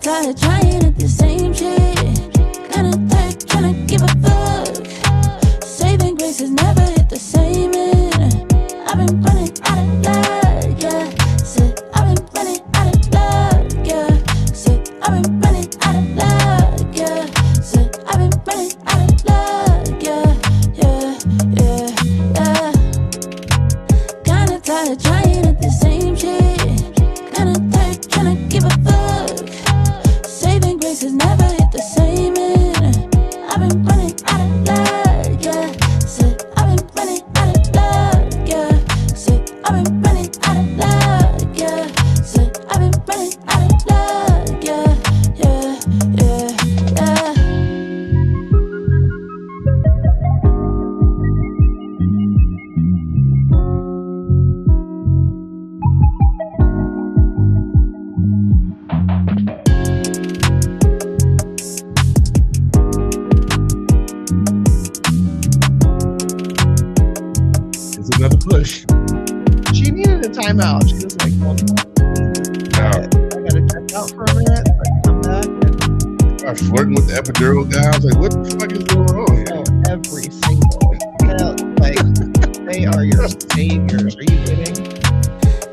tired of trying at the same shit. Kinda tired trying to give a fuck. Saving grace has never hit the same end. I've been running out of luck, yeah. Said I've been running out of luck, yeah. Said I've been running out of luck, yeah. Said I've been running out of luck, yeah, yeah, yeah, yeah. Kinda tired of trying at the same shit. Kinda tired trying to give a fuck. Saving grace has never hit the same end. I've been running out of luck, yeah. Said I've been running out of luck, yeah. Said I've been running out of luck, yeah. Said I've been running out of luck, yeah, yeah, yeah, yeah. It's another push. She needed a timeout. She was like, well, I gotta check out for a minute, but come back. And I flirting with the epidural guy. I was like, what the fuck is going on here? oh, every single, like, they are your saviors. Are you kidding?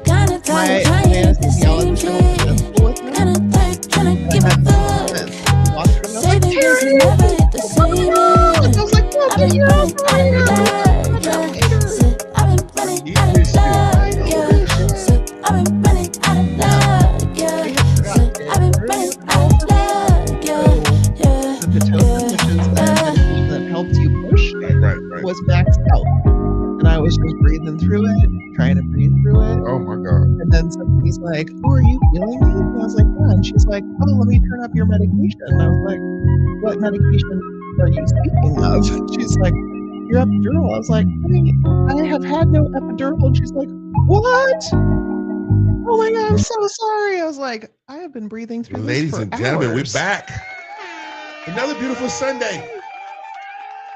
Kinda My tired trying at the same anesthesiologist was shit. cool with me. Kinda tired trying to give a fuck. Walked through and I was like, Saving grace has Cari, never hit the same end. I was like, well, I've get been your running own out of luck, yeah. Said I've been running out of luck, yeah. Said I've been running out of luck, yeah. Said I've been running out of luck, yeah, yeah, The Pitocin, which is the medication that helps you push, Right. was maxed out. And I was just breathing through it, trying to breathe through it. Oh my God. And then somebody's like, oh, are you feeling me? And I was like, yeah. And she's like, oh, let me turn up your medication. And I was like, what medication are you speaking of? She's like, your epidural. I was like, honey, I have had no epidural. And she's like, what? Oh my God, I'm so sorry. I was like, I have been breathing through Ladies this for and gentlemen, we're hours. back. Another beautiful Sunday.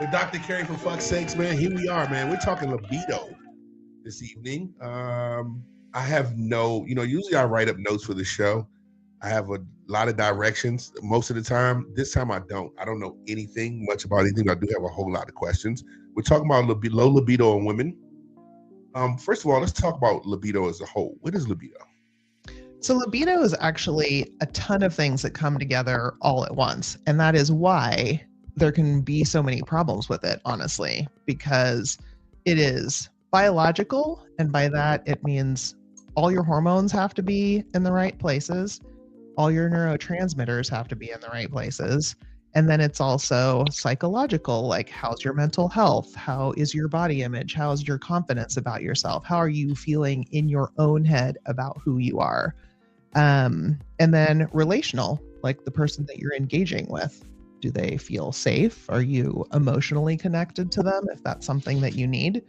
With Dr. Cari, for fuck's sakes, man. Here we are, man. We're talking libido this evening. I have no, usually I write up notes for the show. I have a lot of directions most of the time. This time I don't. I don't know anything much about anything, but I do have a whole lot of questions. We're talking about low libido in women. First of all, let's talk about libido as a whole. What is libido? So libido is actually a ton of things that come together all at once. And that is why there can be so many problems with it, honestly, because it is biological. And by that, it means all your hormones have to be in the right places. All your neurotransmitters have to be in the right places. And then it's also psychological, like how's your mental health? How is your body image? How's your confidence about yourself? How are you feeling in your own head about who you are? And then relational, like the person that you're engaging with. Do they feel safe? Are you emotionally connected to them if that's something that you need?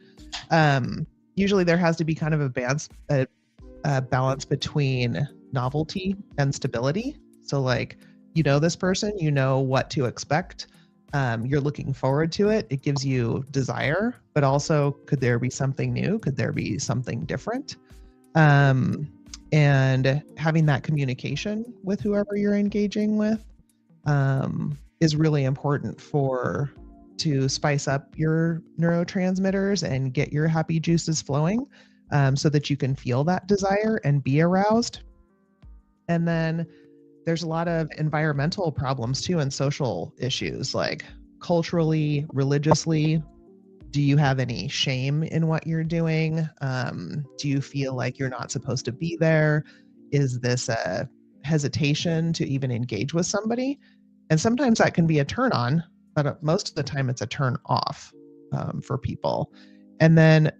Usually there has to be kind of a balance between novelty and stability. So like, this person, you know what to expect. You're looking forward to it. It gives you desire, but also could there be something new? Could there be something different? And having that communication with whoever you're engaging with is really important to spice up your neurotransmitters and get your happy juices flowing so that you can feel that desire and be aroused. And then there's a lot of environmental problems too and social issues, like culturally, religiously. Do you have any shame in what you're doing? Do you feel like you're not supposed to be there? Is this a hesitation to even engage with somebody? And sometimes that can be a turn on, but most of the time it's a turn off for people. And then,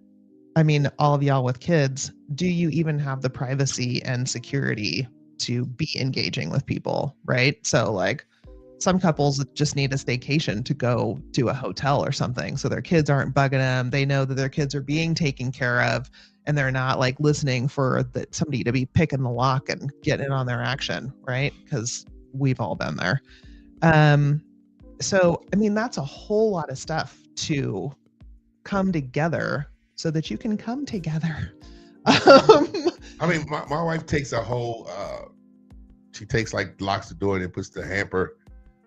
all of y'all with kids, do you even have the privacy and security to be engaging with people, right? So like some couples just need a staycation to go to a hotel or something so their kids aren't bugging them. They know that their kids are being taken care of and they're not like listening for somebody to be picking the lock and getting in on their action, right? Because we've all been there. So, that's a whole lot of stuff to come together so that you can come together. My wife takes a whole, she takes like locks the door and then puts the hamper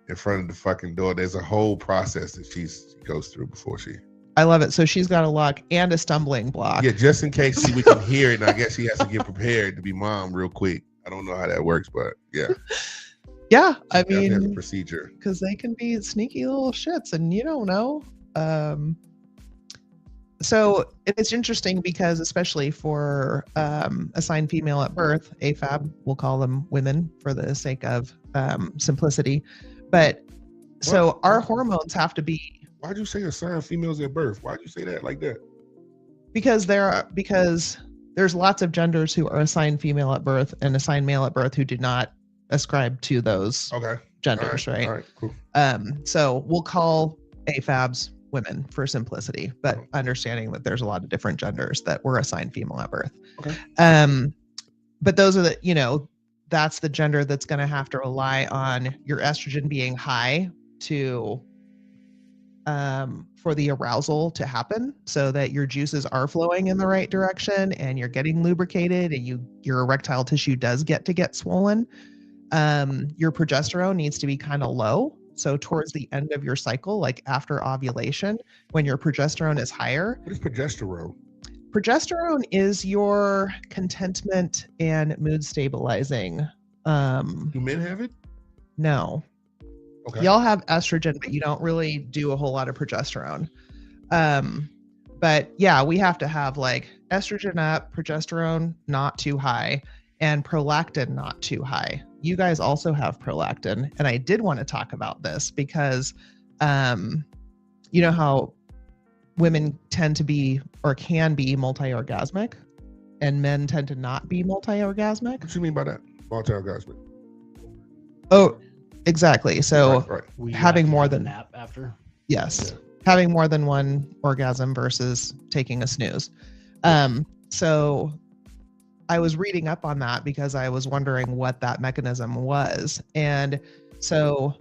in front of the fucking door. There's a whole process that she goes through before she. I love it. So she's got a lock and a stumbling block. Yeah, just in case we can hear it. And I guess she has to get prepared to be mom real quick. I don't know how that works, but yeah. Yeah, I Have a mean, procedure. because they can be sneaky little shits, and you don't know. So it's interesting because, especially for assigned female at birth, AFAB, we'll call them women for the sake of simplicity. But so our hormones have to be. Why'd you say assigned females at birth? Why'd you say that like that? Because there's lots of genders who are assigned female at birth and assigned male at birth who do not ascribe to those genders, right? All right, cool. So we'll call AFABs women for simplicity, but understanding that there's a lot of different genders that were assigned female at birth. Okay. But those are that's the gender that's going to have to rely on your estrogen being high to for the arousal to happen, so that your juices are flowing in the right direction and you're getting lubricated and your erectile tissue does get swollen. Your progesterone needs to be kind of low. So towards the end of your cycle, like after ovulation, when your progesterone is higher. What is progesterone? Progesterone is your contentment and mood stabilizing. Do men have it? No. Okay. Y'all have estrogen, but you don't really do a whole lot of progesterone. But yeah, we have to have like estrogen up, progesterone not too high, and prolactin not too high. You guys also have prolactin, and I did want to talk about this because you know how women tend to be or can be multi-orgasmic and men tend to not be multi-orgasmic. What do you mean by that? Multi-orgasmic. Oh, exactly. So right. having more than nap after. Yes. Yeah. Having more than one orgasm versus taking a snooze. So I was reading up on that because I was wondering what that mechanism was. And so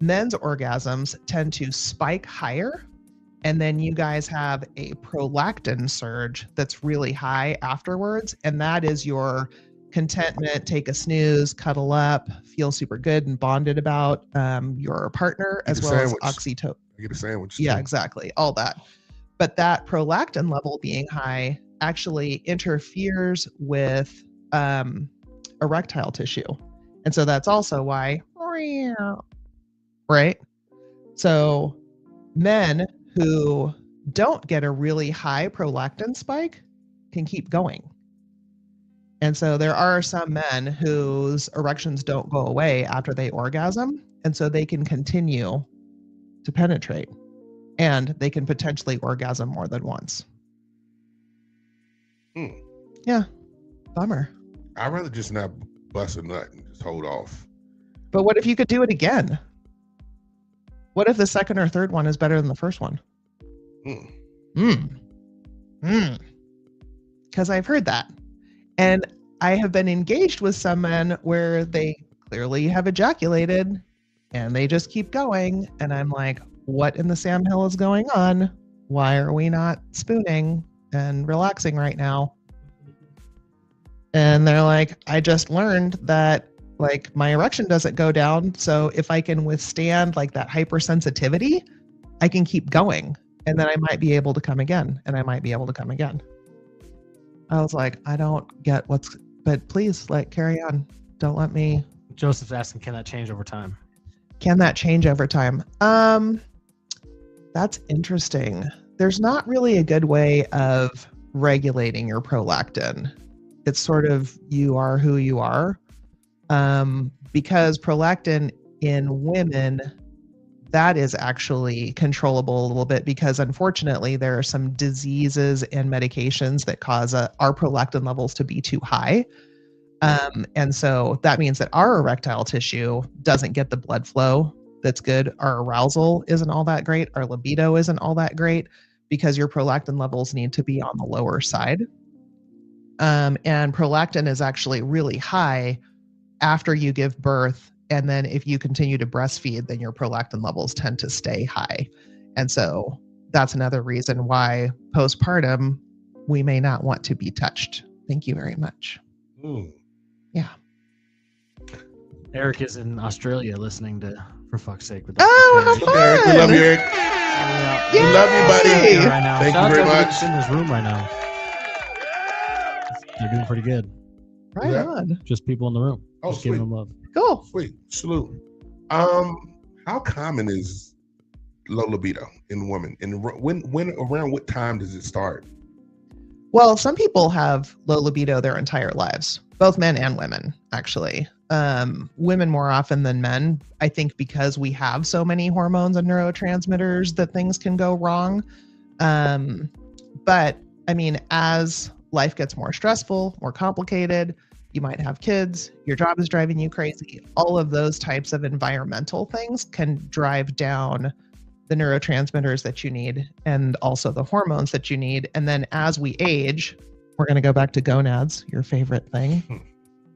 men's orgasms tend to spike higher, and then you guys have a prolactin surge that's really high afterwards. And that is your contentment, take a snooze, cuddle up, feel super good and bonded about your partner, as well as oxytocin. Get a sandwich. Yeah, exactly. All that. But that prolactin level being high actually interferes with erectile tissue. And so that's also why, right? So men who don't get a really high prolactin spike can keep going. And so there are some men whose erections don't go away after they orgasm, and so they can continue to penetrate, and they can potentially orgasm more than once. Yeah, bummer. I'd rather just not bust a nut and just hold off. But what if you could do it again? What if the second or third one is better than the first one? Because I've heard that. And I have been engaged with some men where they clearly have ejaculated and they just keep going. And I'm like, what in the Sam Hill is going on? Why are we not spooning and relaxing right now? And they're like, I just learned that like my erection doesn't go down. So if I can withstand like that hypersensitivity, I can keep going. And then I might be able to come again. And I might be able to come again. I was like, I don't get but please, like, carry on. Don't let me. Joseph's asking, can that change over time? Can that change over time? That's interesting. There's not really a good way of regulating your prolactin. It's sort of, you are who you are. Because prolactin in women, that is actually controllable a little bit, because unfortunately there are some diseases and medications that cause our prolactin levels to be too high. And so that means that our erectile tissue doesn't get the blood flow that's good. Our arousal isn't all that great. Our libido isn't all that great because your prolactin levels need to be on the lower side. And prolactin is actually really high after you give birth. And then if you continue to breastfeed, then your prolactin levels tend to stay high. And so that's another reason why postpartum, we may not want to be touched. Thank you very much. Yeah. Eric is in Australia listening to For Fuck's Sake with Oh, Dr. how Cari. Eric, we love you, Eric. Yeah. We love you, buddy. Yay! Right now. Thank Shout you out very to everybody much. that's in this room right now. They're doing pretty good. Right that? on. Just people in the room. Oh, Just giving sweet. them love. Cool. Sweet. Salute. How common is low libido in women? And when around what time does it start? Well, some people have low libido their entire lives, both men and women, actually. Women more often than men, I think, because we have so many hormones and neurotransmitters that things can go wrong. But I mean, as life gets more stressful, more complicated, you might have kids, your job is driving you crazy. All of those types of environmental things can drive down the neurotransmitters that you need and also the hormones that you need. And then as we age, we're going to go back to gonads, your favorite thing.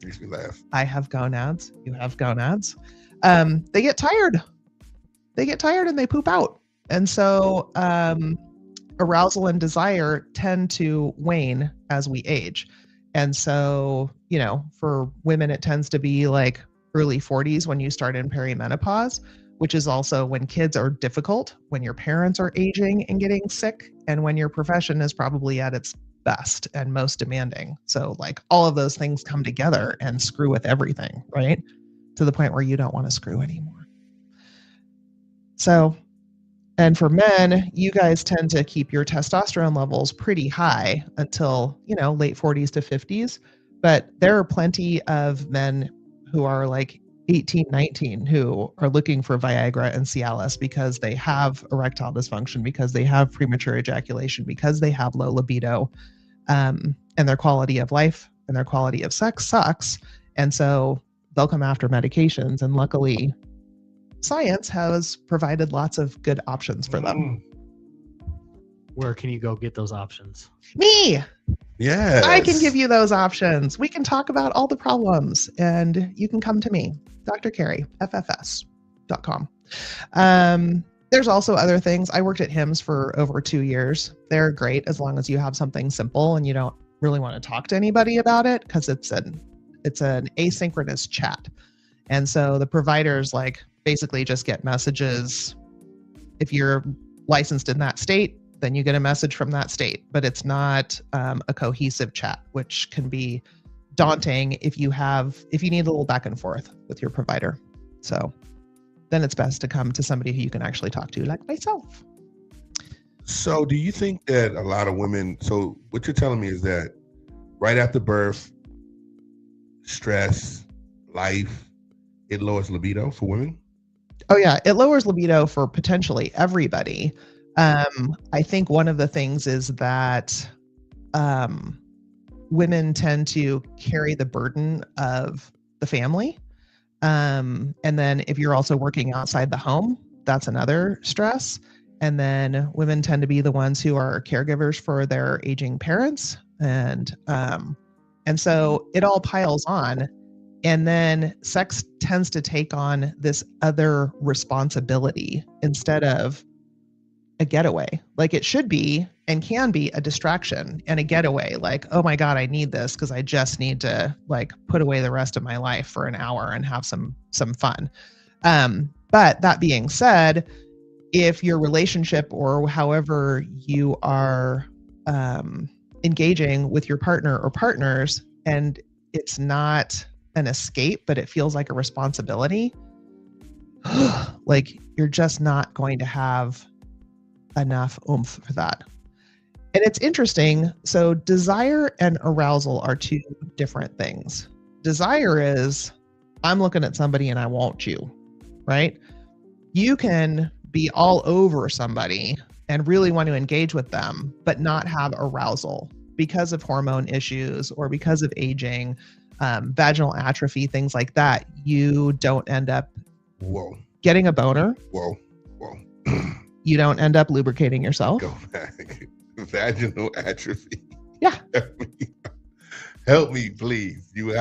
Makes me laugh. I have gonads. You have gonads. They get tired. They get tired and they poop out. And so arousal and desire tend to wane as we age. And so, you know, for women, it tends to be like early 40s when you start in perimenopause, which is also when kids are difficult, when your parents are aging and getting sick, and when your profession is probably at its best and most demanding. So like all of those things come together and screw with everything, right? To the point where you don't want to screw anymore. So, and for men, you guys tend to keep your testosterone levels pretty high until, you know, late 40s to 50s. But there are plenty of men who are like 18, 19 who are looking for Viagra and Cialis because they have erectile dysfunction, because they have premature ejaculation, because they have low libido, and their quality of life and their quality of sex sucks. And so they'll come after medications. And luckily, science has provided lots of good options for them. Where can you go get those options? Me, Yes. I can give you those options. We can talk about all the problems and you can come to me, Dr. Cari, ffs.com. There's also other things. I worked at HIMSS for over 2 years. They're great as long as you have something simple and you don't really want to talk to anybody about it, because it's an asynchronous chat. And so the providers like basically just get messages. If you're licensed in that state, then you get a message from that state, but it's not a cohesive chat, which can be daunting if you need a little back and forth with your provider. So then it's best to come to somebody who you can actually talk to, like myself. So do you think that a lot of women, so what you're telling me is that right after birth, stress, life, it lowers libido for women? Oh yeah, it lowers libido for potentially everybody. I think one of the things is that women tend to carry the burden of the family. And then if you're also working outside the home, that's another stress. And then women tend to be the ones who are caregivers for their aging parents. And so it all piles on. And then sex tends to take on this other responsibility instead of a getaway. Like it should be and can be a distraction and a getaway. Like, oh my God, I need this because I just need to like put away the rest of my life for an hour and have some fun. But that being said, if your relationship or however you are engaging with your partner or partners and it's not an escape, but it feels like a responsibility, like you're just not going to have enough oomph for that. And it's interesting. So desire and arousal are two different things. Desire is, I'm looking at somebody and I want you, right? You can be all over somebody and really want to engage with them, but not have arousal because of hormone issues or because of aging, vaginal atrophy, things like that. You don't end up getting a boner. You don't end up lubricating yourself. Go back. Vaginal atrophy. Yeah. Help me, please. You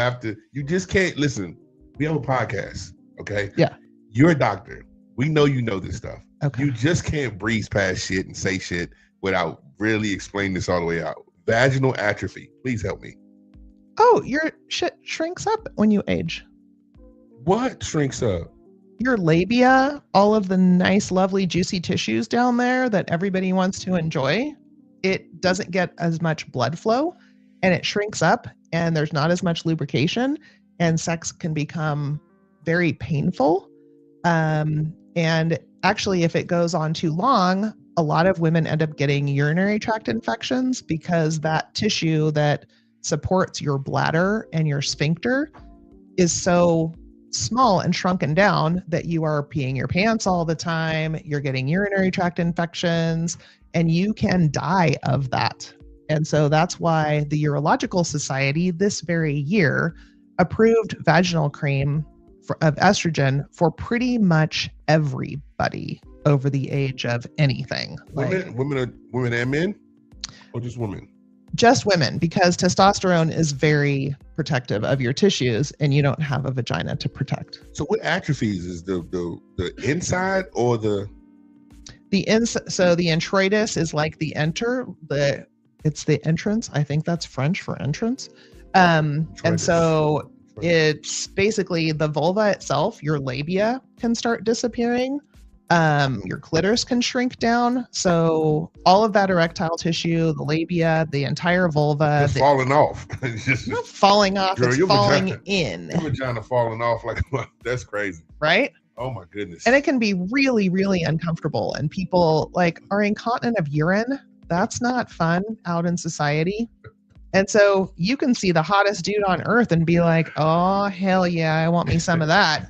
just can't listen. We have a podcast, okay? Yeah. You're a doctor. We know you know this stuff. Okay. You just can't breeze past shit and say shit without really explaining this all the way out. Vaginal atrophy. Please help me. Oh, your shit shrinks up when you age. What shrinks up? Your labia, all of the nice, lovely, juicy tissues down there that everybody wants to enjoy, it doesn't get as much blood flow and it shrinks up and there's not as much lubrication and sex can become very painful. And actually, if it goes on too long, a lot of women end up getting urinary tract infections because that tissue that supports your bladder and your sphincter is so small and shrunken down that you are peeing your pants all the time, you're getting urinary tract infections, and you can die of that. And so that's why the Urological Society this very year approved vaginal cream of estrogen for pretty much everybody over the age of anything. Women and men, or just women? Just women, because testosterone is very protective of your tissues and you don't have a vagina to protect. So what atrophies is the inside or the so the introitus is like the it's the entrance. I think that's French for entrance. And so it's basically the vulva itself, your labia can start disappearing. Your clitoris can shrink down. So all of that erectile tissue, the labia, the entire vulva. It's falling off. It's not falling off, girl, it's falling in. Your vagina falling off like that's crazy. Right? Oh my goodness. And it can be really, really uncomfortable. And people like are incontinent of urine. That's not fun out in society. And so you can see the hottest dude on earth and be like, oh, hell yeah, I want me some of that.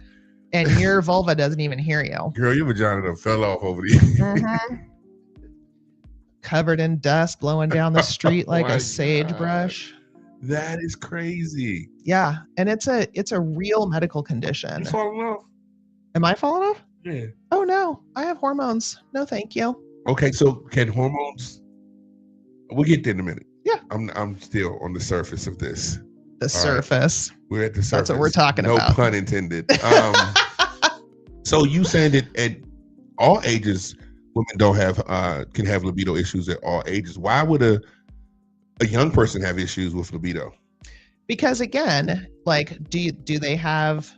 And your vulva doesn't even hear you. Girl, your vagina done fell off over the years. Mm-hmm. Covered in dust, blowing down the street like a sagebrush. That is crazy. Yeah, and it's a real medical condition. You falling off? Am I falling off? Yeah. Oh no, I have hormones. No, thank you. Okay, so can hormones? We'll get there in a minute. Yeah. I'm still on the surface of this. The surface. Right. We're at the surface. That's what we're talking about. No pun intended. So you saying that at all ages, women can have libido issues at all ages. Why would a young person have issues with libido? Because again, like, do they have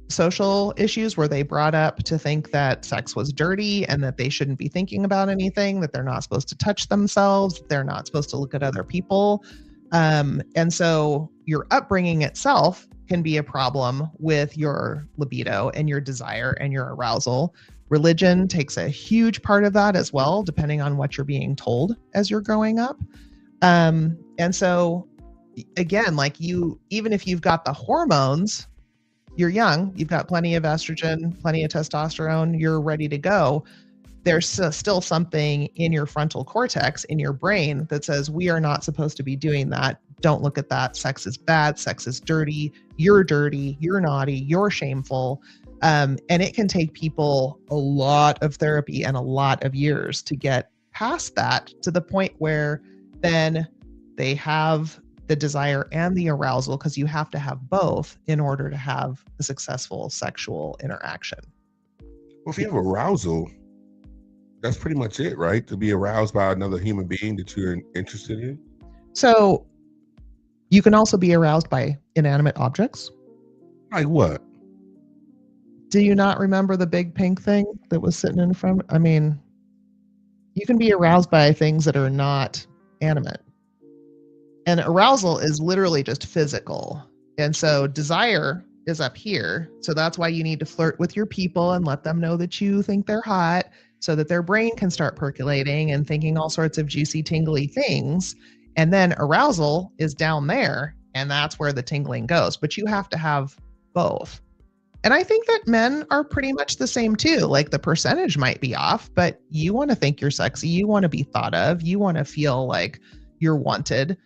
social issues where they brought up to think that sex was dirty and that they shouldn't be thinking about anything, that they're not supposed to touch themselves, that they're not supposed to look at other people. And so your upbringing itself can be a problem with your libido and your desire and your arousal. Religion takes a huge part of that as well, depending on what you're being told as you're growing up. And so again, like even if you've got the hormones, you're young, you've got plenty of estrogen, plenty of testosterone, you're ready to go. There's still something in your frontal cortex, in your brain, that says we are not supposed to be doing that. Don't look at that. Sex is bad. Sex is dirty. You're naughty, you're shameful. And it can take people a lot of therapy and a lot of years to get past that, to the point where then they have the desire and the arousal, because you have to have both in order to have a successful sexual interaction. Well, if you have arousal, that's pretty much it, right? To be aroused by another human being that you're interested in. So you can also be aroused by inanimate objects. Like what? Do you not remember the big pink thing that was sitting in front? I mean, you can be aroused by things that are not animate. And arousal is literally just physical. And so desire is up here. So that's why you need to flirt with your people and let them know that you think they're hot, so that their brain can start percolating and thinking all sorts of juicy, tingly things. And then arousal is down there, and that's where the tingling goes. But you have to have both. And I think that men are pretty much the same too. Like the percentage might be off, but you want to think you're sexy. You want to be thought of. You want to feel like you're wanted.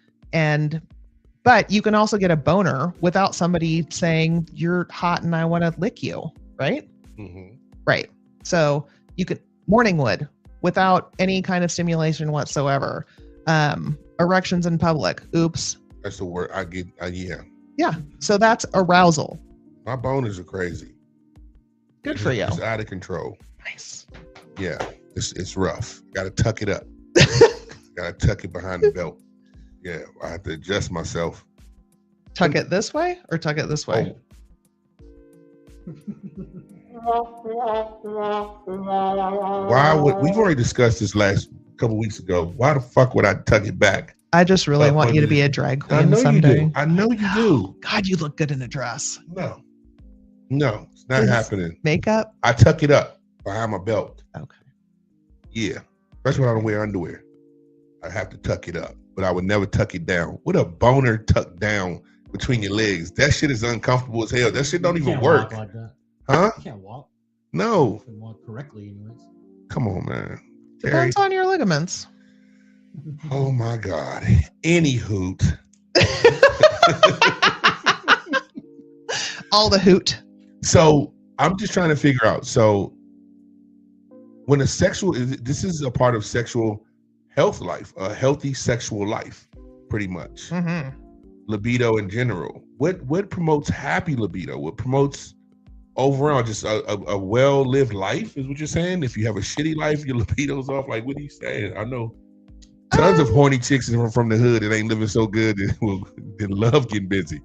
But you can also get a boner without somebody saying you're hot and I want to lick you, right? Mm-hmm. Right. So you could morning wood without any kind of stimulation whatsoever. Erections in public. Oops. That's the word I get. Yeah. Yeah. So that's arousal. My boners are crazy. Good for you. It's out of control. Nice. Yeah. It's rough. Got to tuck it up. Got to tuck it behind the belt. Yeah, I have to adjust myself. Tuck it this way or tuck it this way? Why would we've already discussed this last couple weeks ago? Why the fuck would I tuck it back? I just really Up want you to be under- a drag I queen know you someday. do. I know you do. God, you look good in a dress. No, it's not Is happening. Makeup? I tuck it up behind my belt. Okay. Yeah, especially when I don't wear underwear. I have to tuck it up, but I would never tuck it down. What a boner tucked down between your legs. That shit is uncomfortable as hell. That shit don't You even can't work. walk like that. Huh? You can't walk. No. You can walk correctly, anyways. Come on, man. Cari. Depends on your ligaments. Oh my God. Any hoot. All the hoot. So I'm just trying to figure out. So when this is a part of sexual health life, a healthy sexual life, pretty much. Mm-hmm. Libido in general. What promotes happy libido? What promotes overall just a well-lived life is what you're saying? If you have a shitty life, your libido's off. Like, what are you saying? I know tons of horny chicks from the hood that ain't living so good that love getting busy.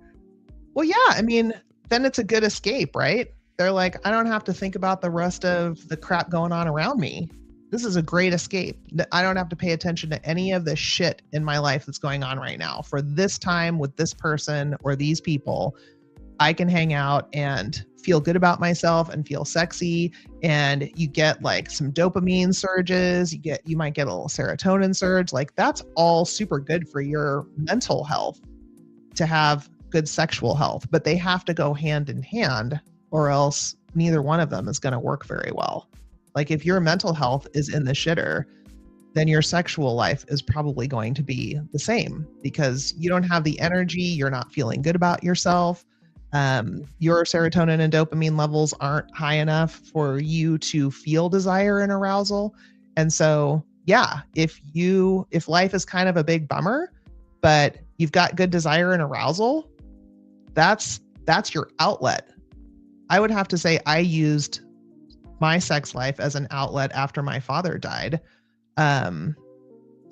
Well, yeah. I mean, then it's a good escape, right? They're like, I don't have to think about the rest of the crap going on around me. This is a great escape. I don't have to pay attention to any of the shit in my life that's going on right now. For this time with this person or these people, I can hang out and feel good about myself and feel sexy. And you get like some dopamine surges. You might get a little serotonin surge. Like that's all super good for your mental health to have good sexual health, but they have to go hand in hand or else neither one of them is going to work very well. Like if your mental health is in the shitter, then your sexual life is probably going to be the same because you don't have the energy. You're not feeling good about yourself. Your serotonin and dopamine levels aren't high enough for you to feel desire and arousal. And so, yeah, if life is kind of a big bummer, but you've got good desire and arousal, that's your outlet. I would have to say I used my sex life as an outlet after my father died, to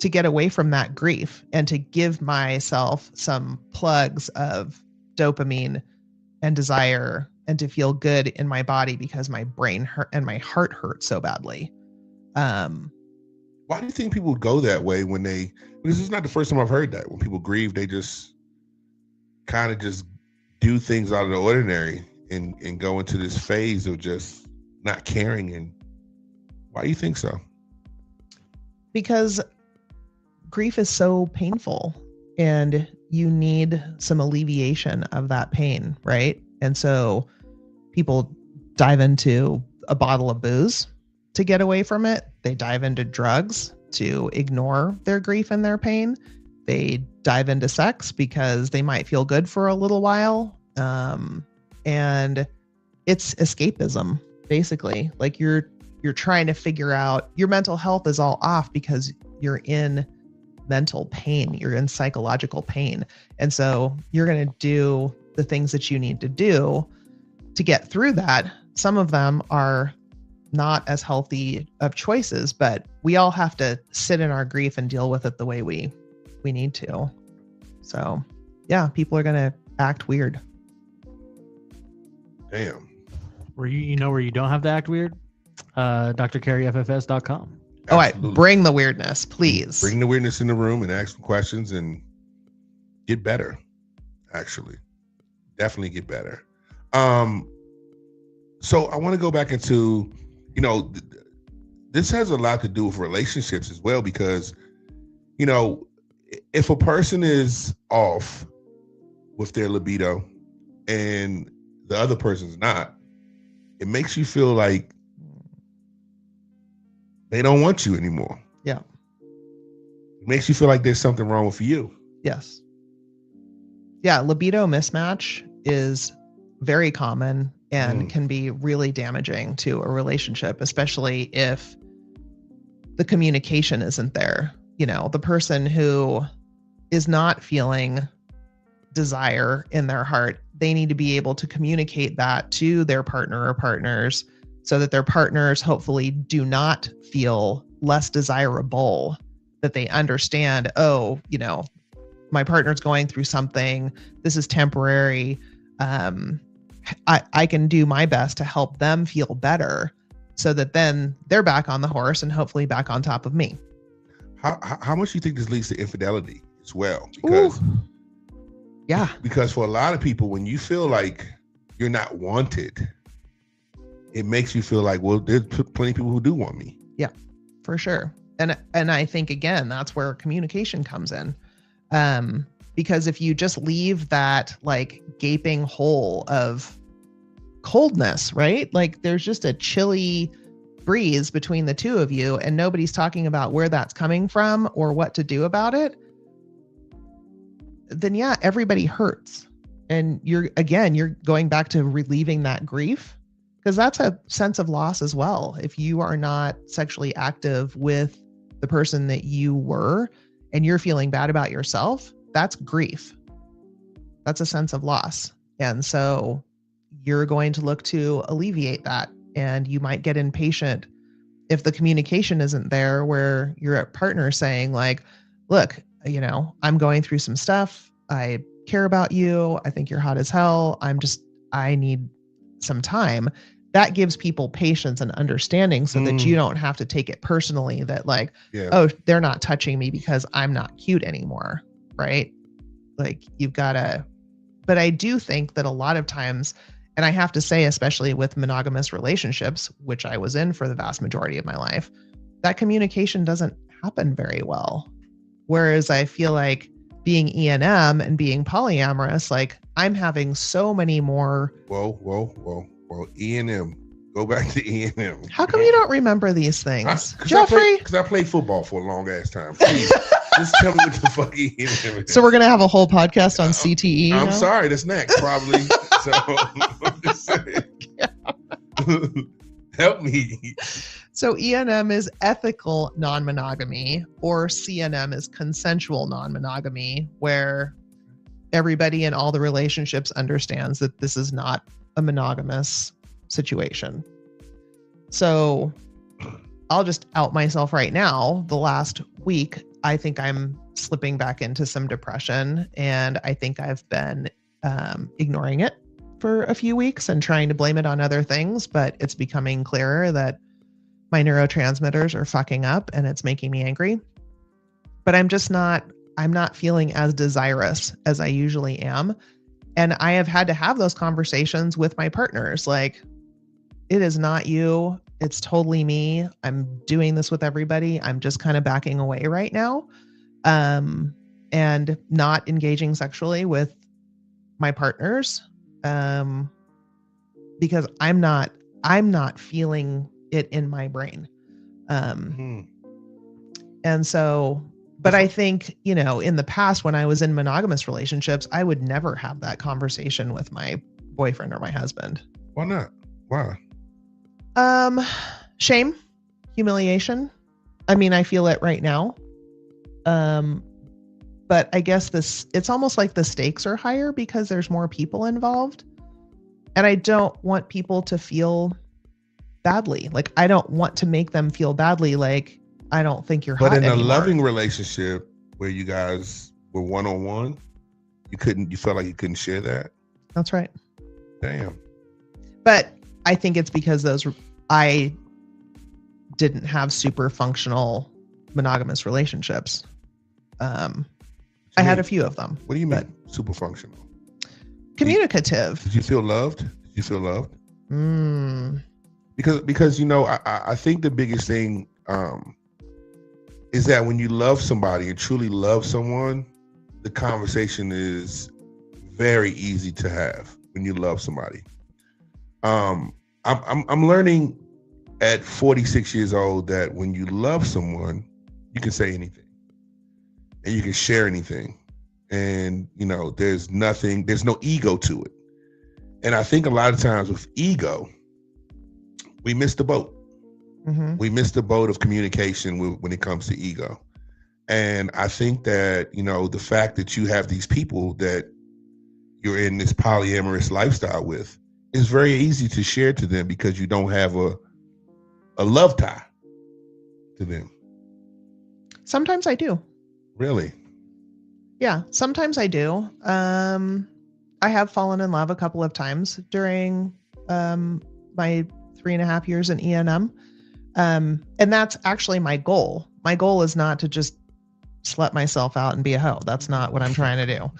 get away from that grief and to give myself some plugs of dopamine and desire and to feel good in my body because my brain hurt and my heart hurt so badly. Why do you think people would go that way because this is not the first time I've heard that. When people grieve, they just kind of just do things out of the ordinary and go into this phase of just not caring. And why do you think so? Because grief is so painful and you need some alleviation of that pain, right? And so people dive into a bottle of booze to get away from it. They dive into drugs to ignore their grief and their pain. They dive into sex because they might feel good for a little while. And it's escapism, basically. Like you're trying to figure out your mental health is all off because you're in mental pain. You're in psychological pain. And so you're going to do the things that you need to do to get through that. Some of them are not as healthy of choices, but we all have to sit in our grief and deal with it the way we need to. So yeah, people are going to act weird. Damn. Where you know where you don't have to act weird? drcarryffs.com. Oh, I bring the weirdness, please. Bring the weirdness in the room and ask some questions and get better. Actually, definitely get better. So I want to go back into, this has a lot to do with relationships as well, because, if a person is off with their libido and the other person's not, it makes you feel like they don't want you anymore. Yeah. It makes you feel like there's something wrong with you. Yes. Yeah, libido mismatch is very common and can be really damaging to a relationship, especially if the communication isn't there. The person who is not feeling desire in their heart, they need to be able to communicate that to their partner or partners so that their partners hopefully do not feel less desirable, that they understand, my partner's going through something, this is temporary. I can do my best to help them feel better so that then they're back on the horse and hopefully back on top of me. How much do you think this leads to infidelity as well? Ooh. Yeah. Because for a lot of people, when you feel like you're not wanted, it makes you feel like, well, there's plenty of people who do want me. Yeah, for sure. And I think, again, that's where communication comes in. Because if you just leave that like gaping hole of coldness, right? Like there's just a chilly breeze between the two of you and nobody's talking about where that's coming from or what to do about it, then yeah, everybody hurts. And you're going back to relieving that grief, because that's a sense of loss as well. If you are not sexually active with the person that you were and you're feeling bad about yourself, that's grief. That's a sense of loss. And so you're going to look to alleviate that. And you might get impatient if the communication isn't there, where your partner saying like, look, I'm going through some stuff. I care about you. I think you're hot as hell. I need some time. That gives people patience and understanding so that you don't have to take it personally that like, oh, they're not touching me because I'm not cute anymore. Right? Like you've got to, but I do think that a lot of times, and I have to say, especially with monogamous relationships, which I was in for the vast majority of my life, that communication doesn't happen very well. Whereas I feel like being E&M and being polyamorous, like I'm having so many more. Whoa. E&M. Go back to E&M. How come you don't remember these things? Jeffrey? Because I played football for a long ass time. Please, just tell me what the fuck E&M is. So we're going to have a whole podcast on CTE I'm now? sorry, that's next, probably. So, I'm just saying. Help me. So E&M is ethical non-monogamy, or CNM is consensual non-monogamy, where everybody in all the relationships understands that this is not a monogamous situation. So I'll just out myself right now. The last week, I think I'm slipping back into some depression, and I think I've been ignoring it for a few weeks and trying to blame it on other things, but it's becoming clearer that my neurotransmitters are fucking up and it's making me angry. But I'm not feeling as desirous as I usually am. And I have had to have those conversations with my partners. Like, it is not you. It's totally me. I'm doing this with everybody. I'm just kind of backing away right now. And not engaging sexually with my partners. Because I'm not feeling it in my brain. And so, but I think, in the past when I was in monogamous relationships, I would never have that conversation with my boyfriend or my husband. Why not? Why? Shame, humiliation. I mean, I feel it right now. But I guess it's almost like the stakes are higher because there's more people involved. And I don't want people to feel badly. Like, I don't want to make them feel badly. Like, I don't think you're hot anymore. But in a loving relationship where you guys were one-on-one, you felt like you couldn't share that? That's right. Damn. But I think it's because I didn't have super functional monogamous relationships. I had a few of them. What do you mean super functional? Communicative. Did you feel loved? Because I think the biggest thing is that when you love somebody and truly love someone, the conversation is very easy to have when you love somebody. I'm learning at 46 years old that when you love someone, you can say anything and you can share anything. And, there's no ego to it. And I think a lot of times with ego, we miss the boat. Mm-hmm. We miss the boat of communication when it comes to ego. And I think that, the fact that you have these people that you're in this polyamorous lifestyle with is very easy to share to them because you don't have a love tie to them. Sometimes I do. Really? Yeah, sometimes I do. I have fallen in love a couple of times during my 3.5 years in E&M. And that's actually my goal. My goal is not to just slut myself out and be a hoe. That's not what I'm trying to do.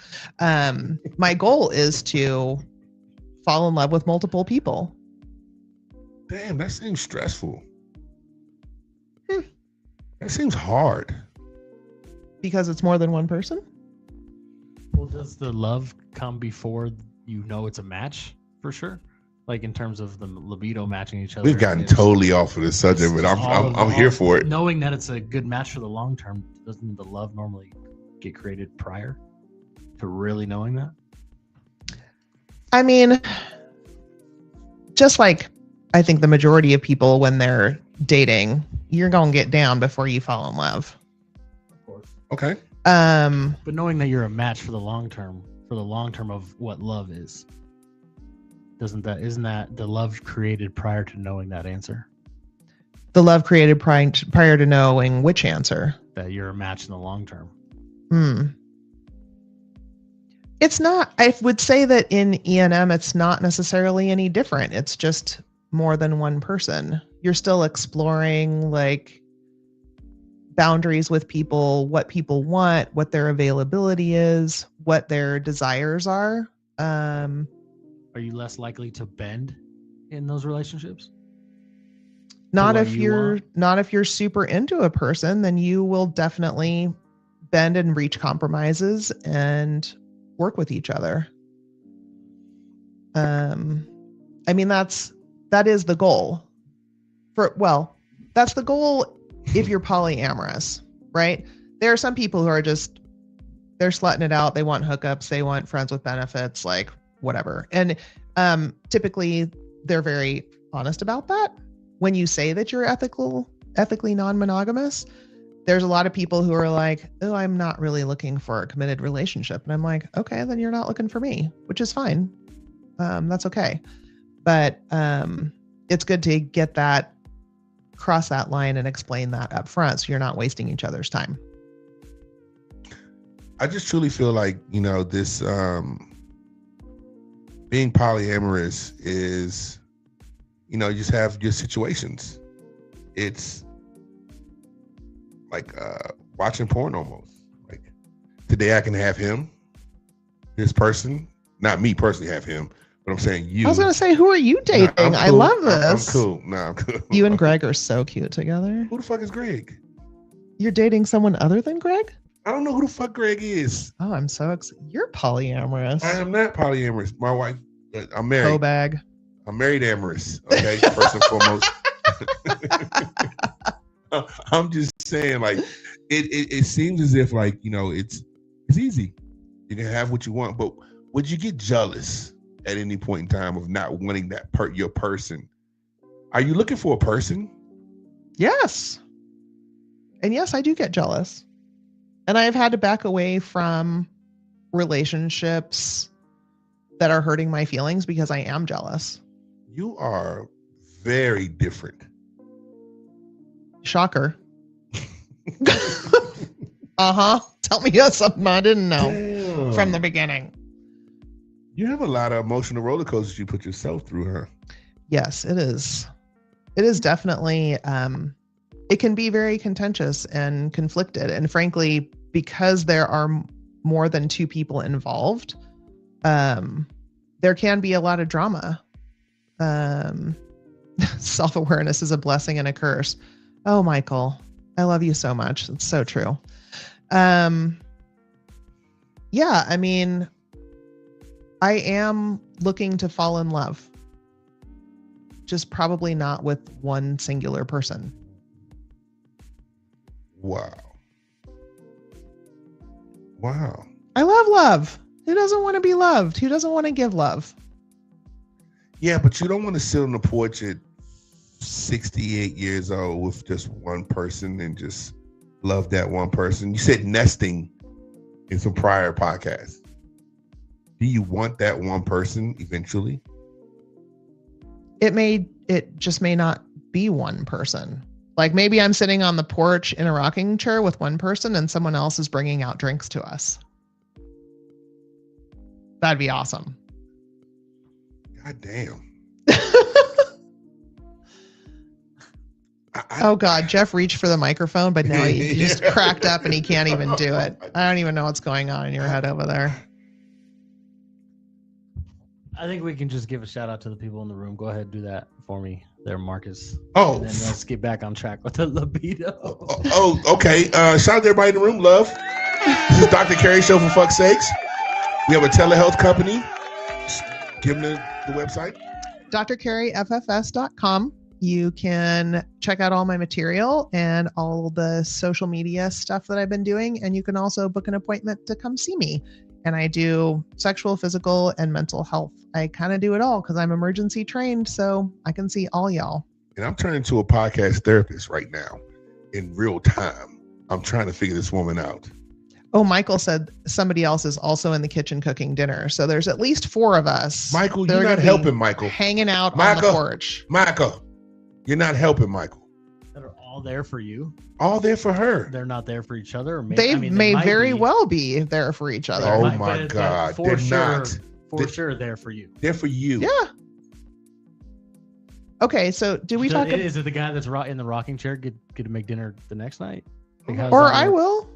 My goal is to fall in love with multiple people. Damn, that seems stressful. That seems hard. Because it's more than one person? Well, does the love come before you know it's a match for sure? Like in terms of the libido matching each other. We've gotten totally off of the subject, but I'm here for it. Knowing that it's a good match for the long term, doesn't the love normally get created prior to really knowing that? I mean, just like I think the majority of people when they're dating, you're going to get down before you fall in love. Of course. Okay. But knowing that you're a match for the long term of what love is, isn't that the love created prior to knowing that answer? The love created prior to knowing which answer? That you're a match in the long term. It's not, I would say that in E&M, it's not necessarily any different. It's just more than one person. You're still exploring like boundaries with people, what people want, what their availability is, what their desires are. Are you less likely to bend in those relationships? Not if you're super into a person, then you will definitely bend and reach compromises and work with each other. I mean, that is the goal. That's the goal if you're polyamorous, right? There are some people who are just, they're slutting it out. They want hookups. They want friends with benefits, like whatever. And typically they're very honest about that. When you say that you're ethically non-monogamous, there's a lot of people who are like, oh, I'm not really looking for a committed relationship. And I'm like, okay, then you're not looking for me, which is fine. That's okay. But it's good to cross that line and explain that up front so you're not wasting each other's time. I just truly feel like, this being polyamorous is, you just have your situations. It's like watching porn almost. Like today I can have him, this person, not me personally have him, but I'm saying you. I was going to say, who are you dating? Cool. I love this. I'm cool. I'm cool. You and Greg are so cute together. Who the fuck is Greg? You're dating someone other than Greg? I don't know who the fuck Greg is. Oh, I'm so excited. You're polyamorous. I am not polyamorous. My wife, I'm married. Go bag. I'm married amorous. Okay, first and foremost. I'm just saying, like, it seems as if, like, it's easy. You can have what you want, but would you get jealous at any point in time of not wanting that your person? Are you looking for a person? Yes. And yes, I do get jealous. And I've had to back away from relationships that are hurting my feelings because I am jealous. You are very different. Shocker. Tell me something I didn't know from the beginning. You have a lot of emotional roller coasters you put yourself through, huh? Yes, it is. It is definitely, it can be very contentious and conflicted. And frankly, because there are more than two people involved, there can be a lot of drama. Self-awareness is a blessing and a curse. Oh, Michael, I love you so much. It's so true. Yeah, I mean, I am looking to fall in love. Just probably not with one singular person. Wow. I love love. Who doesn't want to be loved? Who doesn't want to give love? Yeah, but you don't want to sit on the porch at 68 years old with just one person and just love that one person. You said nesting in some prior podcasts. Do you want that one person eventually? It just may not be one person. Like maybe I'm sitting on the porch in a rocking chair with one person and someone else is bringing out drinks to us. That'd be awesome. God damn. Oh God, Jeff reached for the microphone, but now he just cracked up and he can't even do it. I don't even know what's going on in your head over there. I think we can just give a shout out to the people in the room. Go ahead and do that for me there, Marcus. Oh. And then let's get back on track with the libido. Okay. Shout out to everybody in the room, love. This is Dr. Cari Show, for fuck's sakes. We have a telehealth company. Just give them the website. drcarifffs.com. You can check out all my material and all the social media stuff that I've been doing. And you can also book an appointment to come see me. And I do sexual, physical, and mental health. I kind of do it all because I'm emergency trained, so I can see all y'all. And I'm turning to a podcast therapist right now in real time. I'm trying to figure this woman out. Oh, Michael said somebody else is also in the kitchen cooking dinner. So there's at least 4 of us. Michael, you're not helping Michael. Hanging out on the porch. Michael, you're not helping Michael. That are all there for you. All there for her. They're not there for each other. Or They may very well be there for each other. Oh my God. They're not. For sure they're for you. They're for you. Yeah. Okay, so do we talk? Is it the guy that's in the rocking chair get to make dinner the next night? Or I will.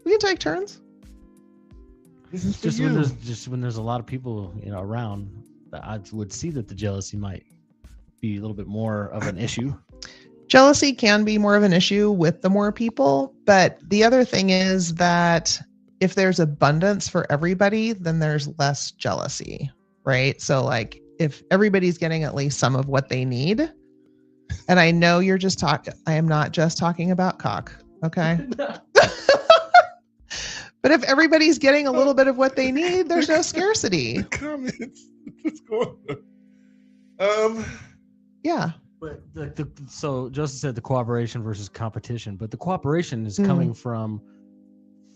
We can take turns. This is just when there's a lot of people around, I would see that the jealousy might be a little bit more of an issue. Jealousy can be more of an issue with the more people, but the other thing is that if there's abundance for everybody, then there's less jealousy, right? So like if everybody's getting at least some of what they need, and I know you're just I am not just talking about cock, okay? But if everybody's getting a little bit of what they need, there's no scarcity. Comments. What's going on? Yeah. But so Joseph said the cooperation versus competition, but the cooperation is coming from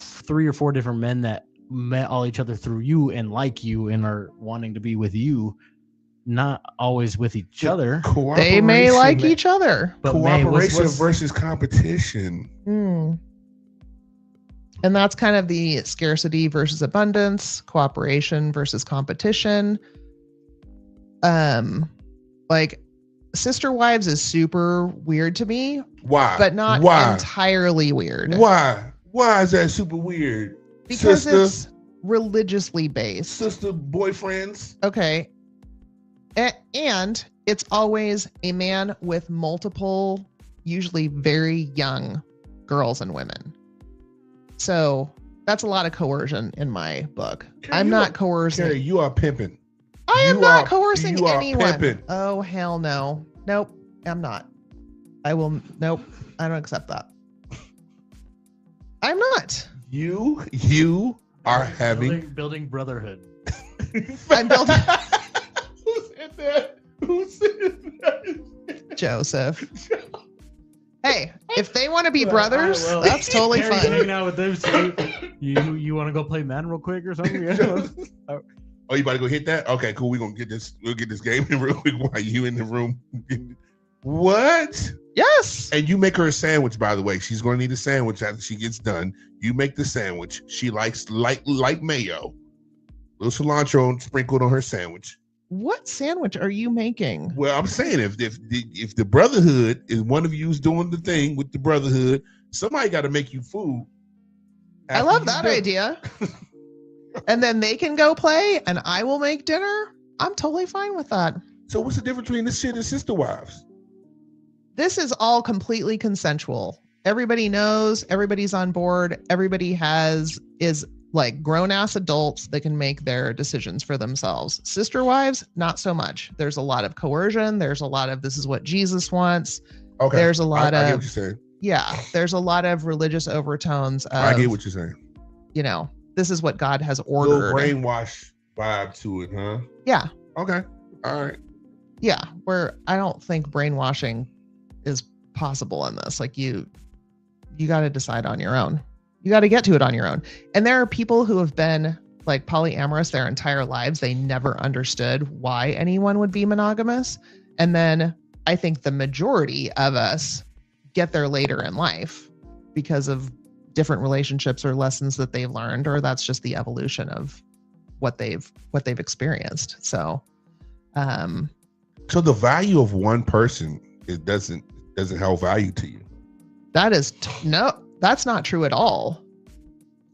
3 or 4 different men that met all each other through you and like you and are wanting to be with you, not always with each other. They may like each other. But cooperation versus competition. And that's kind of the scarcity versus abundance, cooperation versus competition. Like sister wives is super weird to me. Why? But not entirely weird. Why? Why is that super weird? Because it's religiously based. Sister boyfriends. Okay. And it's always a man with multiple, usually very young girls and women. So that's a lot of coercion in my book. Cari, I'm not coercing. Cari, you are pimping. I am not coercing you anyone. Are pimping. Oh, hell no. Nope, I'm not. Nope, I don't accept that. I'm not. You are building brotherhood. I'm building. Who said that? Who said that? Joseph. Hey, if they want to be brothers, that's totally fine. Hanging out with them, so you want to go play Madden real quick or something? Oh, you about to go hit that? Okay, cool. We'll get this game in real quick while you in the room. What? Yes. And you make her a sandwich, by the way. She's going to need a sandwich after she gets done. You make the sandwich. She likes light mayo. Little cilantro sprinkled on her sandwich. What sandwich are you making? Well, I'm saying if the brotherhood is one of you's doing the thing with the brotherhood, somebody got to make you food. I love that idea. And then they can go play and I will make dinner. I'm totally fine with that. So what's the difference between this shit and sister wives? This is all completely consensual. Everybody knows, everybody's on board. Everybody is like grown-ass adults that can make their decisions for themselves. Sister wives, not so much. There's a lot of coercion. There's a lot of this is what Jesus wants. Okay. There's a lot I of get what you're saying. Yeah. There's a lot of religious overtones of, I get what you're saying. This is what God has ordered. Little brainwash vibe to it, huh? Yeah. Okay. All right. Yeah. Where I don't think brainwashing is possible in this. Like you got to decide on your own. You got to get to it on your own. And there are people who have been like polyamorous their entire lives. They never understood why anyone would be monogamous. And then I think the majority of us get there later in life because of different relationships or lessons that they've learned, or that's just the evolution of what they've experienced. So So the value of one person, it doesn't hold value to you. that is no, that's not true at all.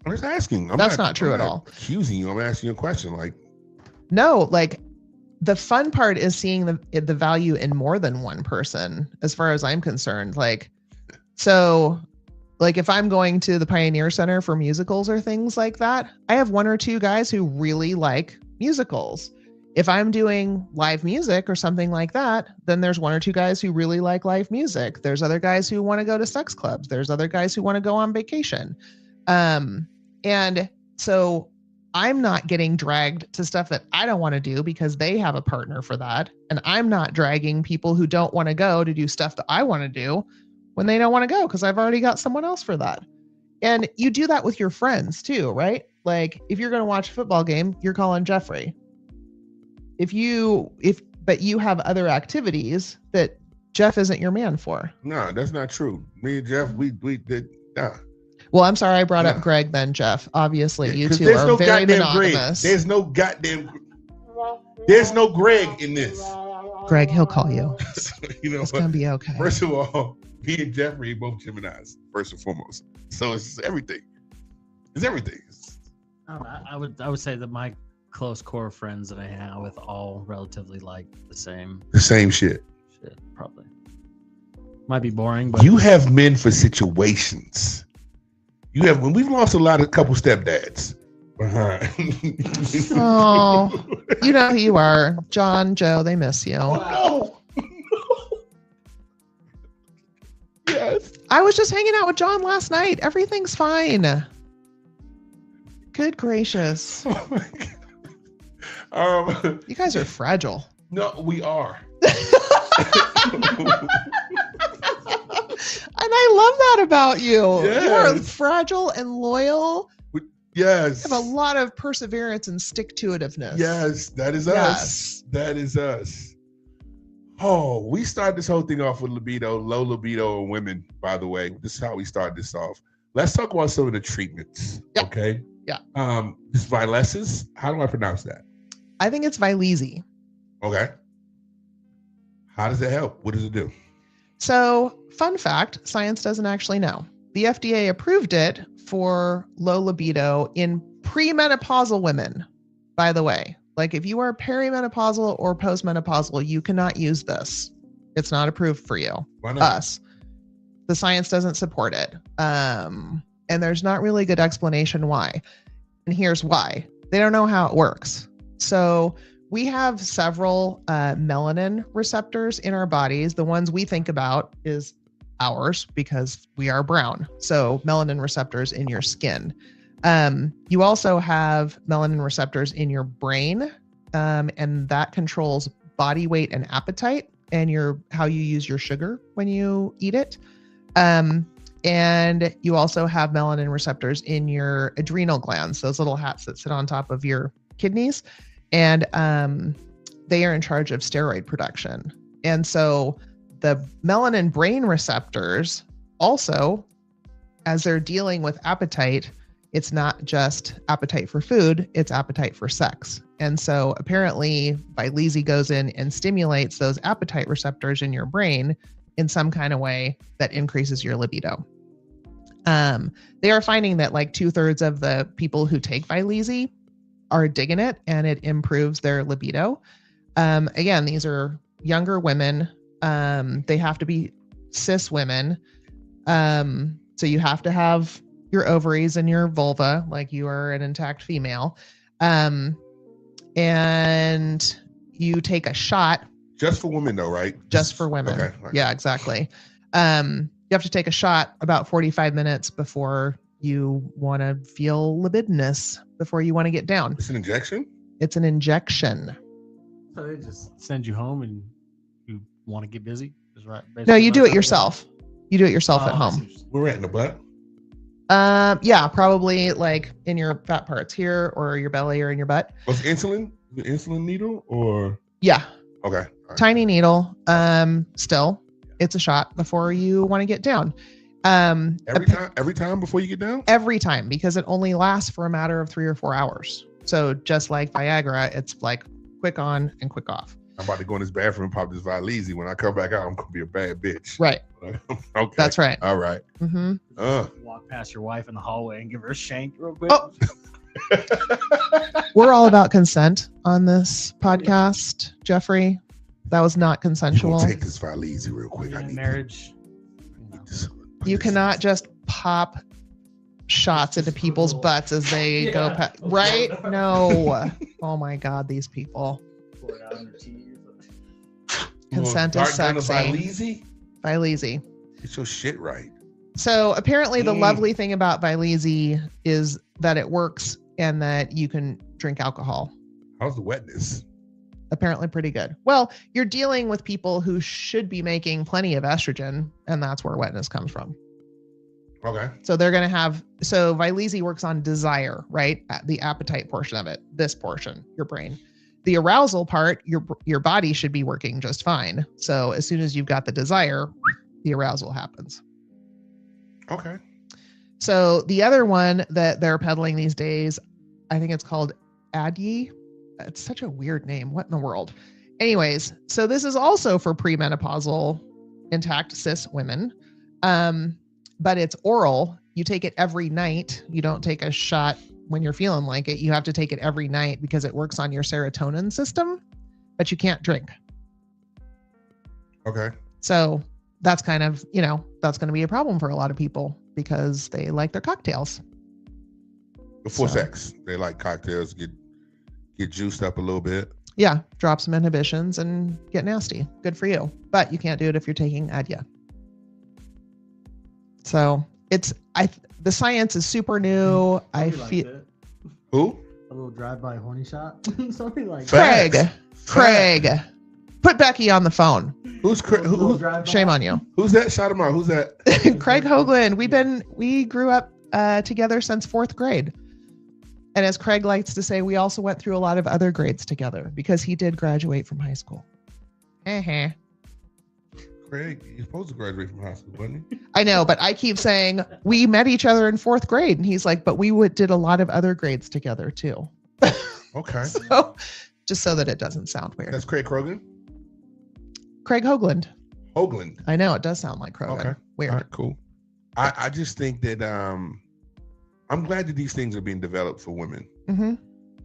I'm just asking. That's not true at all. Accusing you. I'm asking you a question. Like, No, like the fun part is seeing the value in more than one person, as far as I'm concerned. Like, so like if I'm going to the Pioneer Center for musicals or things like that, I have one or two guys who really like musicals. If I'm doing live music or something like that, then there's one or two guys who really like live music. There's other guys who want to go to sex clubs. There's other guys who want to go on vacation. And so I'm not getting dragged to stuff that I don't want to do because they have a partner for that. And I'm not dragging people who don't want to go to do stuff that I want to do when they don't want to go because I've already got someone else for that. And you do that with your friends too, right? Like if you're going to watch a football game, you're calling Jeffrey. But you have other activities that Jeff isn't your man for. no, that's not true. Me and Jeff, we did. Nah. Well, I'm sorry I brought up Greg then, Jeff. Obviously, you 'Cause two there's are no very goddamn monogamous. Greg. There's no Greg in this. Greg, he'll call you. You know It's what? gonna be okay. First of all, me and Jeffrey both Geminis, first and foremost. So it's everything. It's everything. I would say that my close core friends that I hang out with all relatively like the same The same shit. shit. Probably might be boring, but You have men for situations. When we've lost a couple stepdads. Oh, you know who you are. John, Joe, they miss you. No. Yes. I was just hanging out with John last night. Everything's fine. Good gracious. Oh my God. You guys are fragile. No, we are. And I love that about you. You are Yes. fragile and loyal. Yes. You have a lot of perseverance and stick-to-itiveness. Yes, that is Yes. us. That is us. Oh, we start this whole thing off with libido, low libido in women, by the way. This is how we start this off. Let's talk about some of the treatments. Yeah. Okay. Yeah. This Vilesis, how do I pronounce that? I think it's Vyleesi. Okay. How does it help? What does it do? So, fun fact, science doesn't actually know. The FDA approved it for low libido in premenopausal women, by the way. Like if you are perimenopausal or postmenopausal, you cannot use this. It's not approved for you. Why not? Us. The science doesn't support it. And there's not really a good explanation why. And here's why. They don't know how it works. So we have several melanin receptors in our bodies. The ones we think about is ours because we are brown. So melanin receptors in your skin. You also have melanin receptors in your brain, and that controls body weight and appetite and how you use your sugar when you eat it. And you also have melanin receptors in your adrenal glands, those little hats that sit on top of your kidneys. And they are in charge of steroid production. And so the melanin brain receptors also, as they're dealing with appetite, it's not just appetite for food, it's appetite for sex. And so apparently Vyleesi goes in and stimulates those appetite receptors in your brain in some kind of way that increases your libido. They are finding that like 2/3 of the people who take Vyleesi are digging it and it improves their libido. Again, these are younger women. They have to be cis women. So you have to have your ovaries and your vulva, like you are an intact female. And you take a shot. Just for women though, right? Just for women. Okay. Right. Yeah, exactly. You have to take a shot about 45 minutes before you want to feel libidinous, before you want to get down. It's an injection? It's an injection. so they just send you home and you want to get busy. Is right. No, you do it yourself. You do it yourself at home. We're right in the butt. Yeah, probably like in your fat parts here or your belly or in your butt. Was insulin the insulin needle or? Yeah. Okay. All right. Tiny needle. Still, it's a shot before you want to get down. Every time before you get down? Every time, because it only lasts for a matter of 3 or 4 hours. So just like Viagra, it's like quick on and quick off. I'm about to go in this bathroom and pop this Vyleesi. When I come back out, I'm gonna be a bad bitch. Right. Okay. That's right. All right. Walk past your wife in the hallway and give her a shank real quick. Oh. We're all about consent on this podcast, Jeffrey. That was not consensual. Take this Vyleesi real quick. I need marriage. You cannot just pop shots into people's butts as they go past. Right? No. Oh my God, these people. Consent is sexy. Vyleesi? Vyleesi. Get your shit right. So apparently the lovely thing about Vyleesi is that it works and that you can drink alcohol. How's the wetness? Apparently pretty good. Well, you're dealing with people who should be making plenty of estrogen, and that's where wetness comes from. Okay. So they're going to have, so Vyleesi works on desire, right? The appetite portion of it, this portion, your brain. The arousal part, your body should be working just fine. So as soon as you've got the desire, the arousal happens. Okay. So the other one that they're peddling these days, I think it's called Adye. It's such a weird name. What in the world? Anyways, so this is also for premenopausal intact cis women. But it's oral. You take it every night. You don't take a shot when you're feeling like it. You have to take it every night because it works on your serotonin system, but you can't drink. Okay. So that's kind of, that's going to be a problem for a lot of people because they like their cocktails. Before sex, they like cocktails, get juiced up a little bit. Yeah. Drop some inhibitions and get nasty. Good for you. But you can't do it if you're taking Adye. So the science is super new. I feel who? A little drive-by horny shot, something like that. Craig, put Becky on the phone. Who's Craig? Shame on you. Who's that? Shout him out. Who's that? Craig Hoagland. We grew up together since 4th grade. And as Craig likes to say, we also went through a lot of other grades together because he did graduate from high school. Craig, you're supposed to graduate from high school, wasn't he? I know, but I keep saying we met each other in 4th grade. And he's like, but we did a lot of other grades together too. Okay. So just so that it doesn't sound weird. That's Craig Krogan? Craig Hoagland. Hoagland. I know, it does sown like Krogan. Okay. Weird. All right, cool. I just think that I'm glad that these things are being developed for women. Mm-hmm.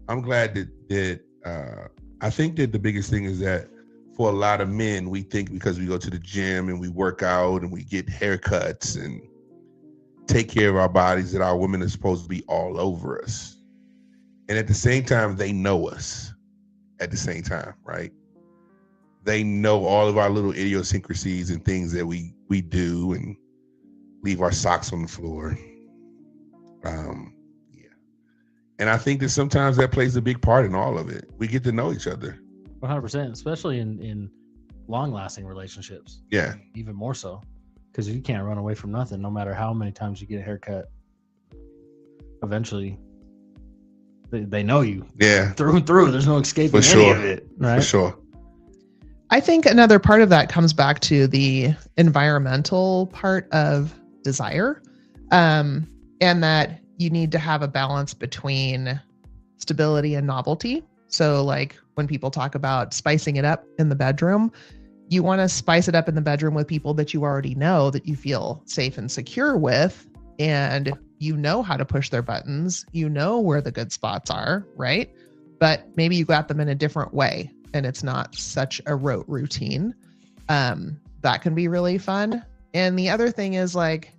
I'm glad that I think that the biggest thing is that for a lot of men, we think because we go to the gym and we work out and we get haircuts and take care of our bodies that our women are supposed to be all over us. And at the same time, they know us at the same time, right? They know all of our little idiosyncrasies and things that we do and leave our socks on the floor. Yeah. And I think that sometimes that plays a big part in all of it. We get to know each other. 100%, especially in long-lasting relationships. Yeah. Even more so, because you can't run away from nothing. No matter how many times you get a haircut, eventually they know you. Yeah. Through and through. There's no escaping any of it. Right? For sure. I think another part of that comes back to the environmental part of desire, and that you need to have a balance between stability and novelty. So like when people talk about spicing it up in the bedroom, you want to spice it up in the bedroom with people that you already know, that you feel safe and secure with, and you know how to push their buttons, you know where the good spots are, right? But maybe you got them in a different way and it's not such a rote routine. That can be really fun. And the other thing is like,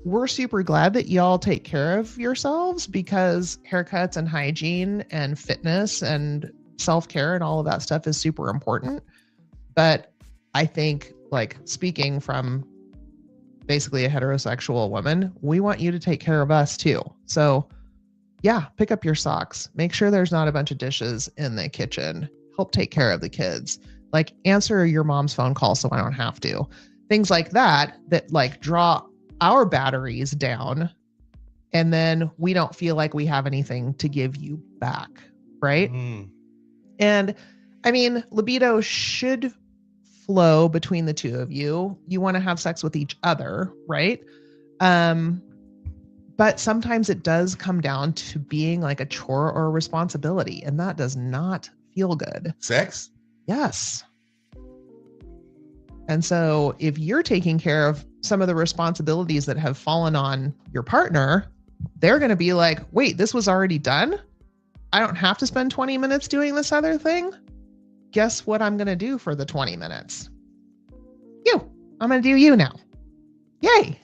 we're super glad that y'all take care of yourselves because haircuts and hygiene and fitness and self-care and all of that stuff is super important. But I think, like, speaking from basically a heterosexual woman, we want you to take care of us too. So yeah, pick up your socks, make sure there's not a bunch of dishes in the kitchen, help take care of the kids, like answer your mom's phone call so I don't have to. Things like that like draw our batteries down, and then we don't feel like we have anything to give you back, right? Mm. And I mean, libido should flow between the two of you. You want to have sex with each other, right? But sometimes it does come down to being like a chore or a responsibility, and that does not feel good. Sex? Yes. And so if you're taking care of some of the responsibilities that have fallen on your partner, they're going to be like, wait, this was already done? I don't have to spend 20 minutes doing this other thing? Guess what I'm going to do for the 20 minutes? You. I'm going to do you now. Yay.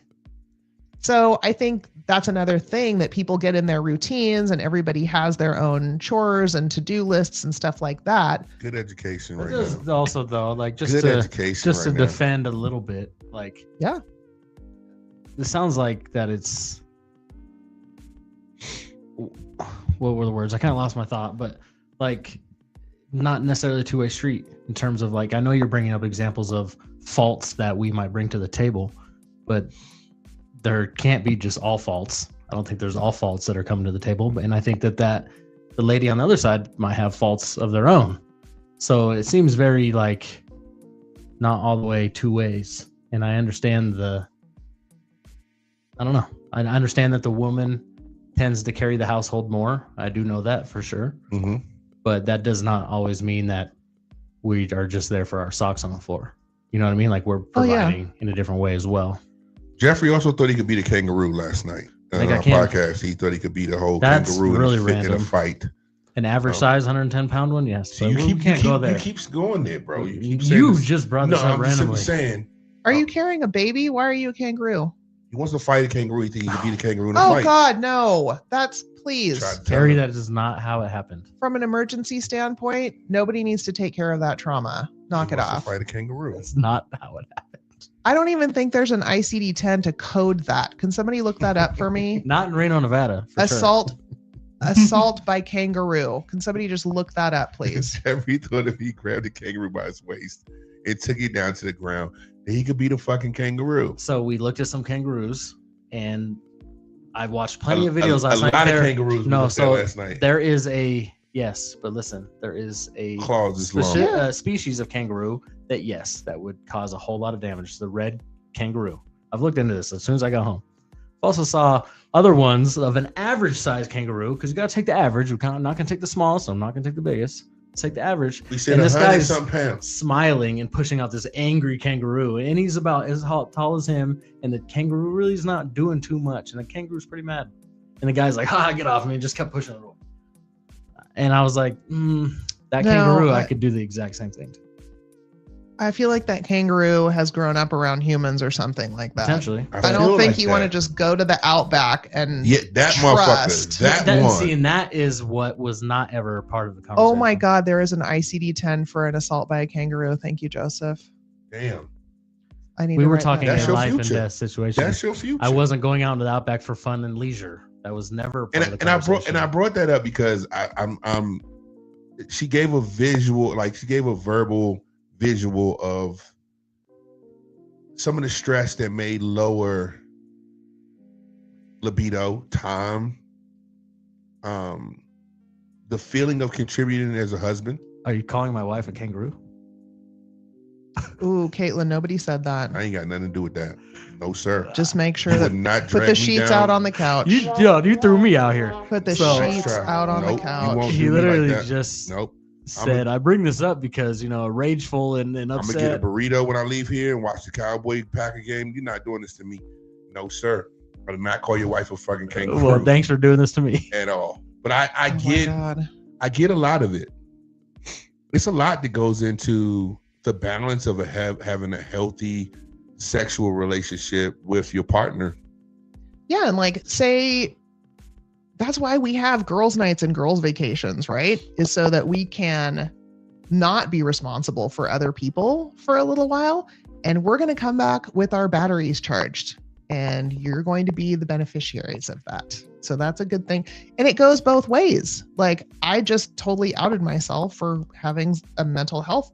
So I think that's another thing that people get in their routines, and everybody has their own chores and to-do lists and stuff like that. Good education right Just now. also though, like just Good to education just right to now. defend a little bit, like Yeah. It sounds like that it's what were the words? I kind of lost my thought, but like not necessarily a two-way street in terms of like I know you're bringing up examples of faults that we might bring to the table, but there can't be just all faults. I don't think there's all faults that are coming to the table, and I think that the lady on the other side might have faults of their own. So it seems very like not all the way two ways. And I understand I don't know. I understand that the woman tends to carry the household more. I do know that for sure. Mm-hmm. But that does not always mean that we are just there for our socks on the floor. You know what I mean? Like we're providing in a different way as well. Jeffrey also thought he could beat a kangaroo last night. Like On I our can't- podcast, he thought he could beat a whole That's kangaroo really in a random. fight. An average size 110-pound one, yes. So But we can't go there. You keep going there, bro. You keep saying You this. just brought No, this up I'm just randomly. saying. Are you carrying a baby? Why are you a kangaroo? He wants to fight a kangaroo. He thinks he can beat a kangaroo in a Oh fight. God, no. That's please. Tried to tell Cari, him. that is not how it happened. From an emergency standpoint, nobody needs to take care of that trauma. Knock He it wants to off. Fight a kangaroo. That's not how it happened. I don't even think there's an ICD-10 to code that. Can somebody look that up for me? Not in Reno, Nevada. For sure. Assault by kangaroo. Can somebody just look that up, please? Jeffrey thought if he grabbed a kangaroo by his waist and took it down to the ground, that he could beat a fucking kangaroo. So we looked at some kangaroos, and I watched plenty of videos last a night. lot There- of kangaroos. No, No, so last night. there is yes, but listen, there is a Claws is long. species of kangaroo that that would cause a whole lot of damage. The red kangaroo. I've looked into this as soon as I got home. Also saw other ones of an average size kangaroo, because you got to take the average. We're not going to take the smallest, so I'm not going to take the biggest. Let's take the average. We said And this 100 guy's some pounds. smiling and pushing out this angry kangaroo, and he's about as tall as him, and the kangaroo really is not doing too much, and the kangaroo's pretty mad, and the guy's like, get off me, and just kept pushing it over. And I was like, that kangaroo, I could do the exact same thing to. I feel like that kangaroo has grown up around humans or something like that. Potentially. I feel don't think like you want to that. just go to the outback and that trust. motherfucker. That one. See, and that is what was not ever part of the conversation. Oh my God, there is an ICD-10 for an assault by a kangaroo. Thank you, Joseph. Damn. I need We to were write talking that That's a down. your life and future. death situation. That's your future. I wasn't going out into the outback for fun and leisure. That was never part of the and I conversation. brought that up because I'm she gave a visual, like she gave a verbal visual of some of the stress that may lower libido, time, the feeling of contributing as a husband. Are you calling my wife a kangaroo? Ooh, Caitlin, nobody said that. I ain't got nothing to do with that. No, sir. Just make sure You that would not put drag the me sheets down. out on the couch. You threw me out here. Put the So- sheets Try. out on Nope, the you couch. won't He do me like literally that. just Nope. said, I bring this up because, rageful and I'm gonna upset. get a burrito when I leave here and watch the Cowboy Packer game. You're not doing this to me. No, sir. I do not call your wife a fucking kangaroo Well, thanks for doing this to me. at all. But I Oh my God. get a lot of it. It's a lot that goes into the balance of having a healthy sexual relationship with your partner. Yeah, and like say that's why we have girls' nights and girls' vacations, right? Is so that we can not be responsible for other people for a little while. And we're going to come back with our batteries charged. And you're going to be the beneficiaries of that. So that's a good thing. And it goes both ways. Like I just totally outed myself for having a mental health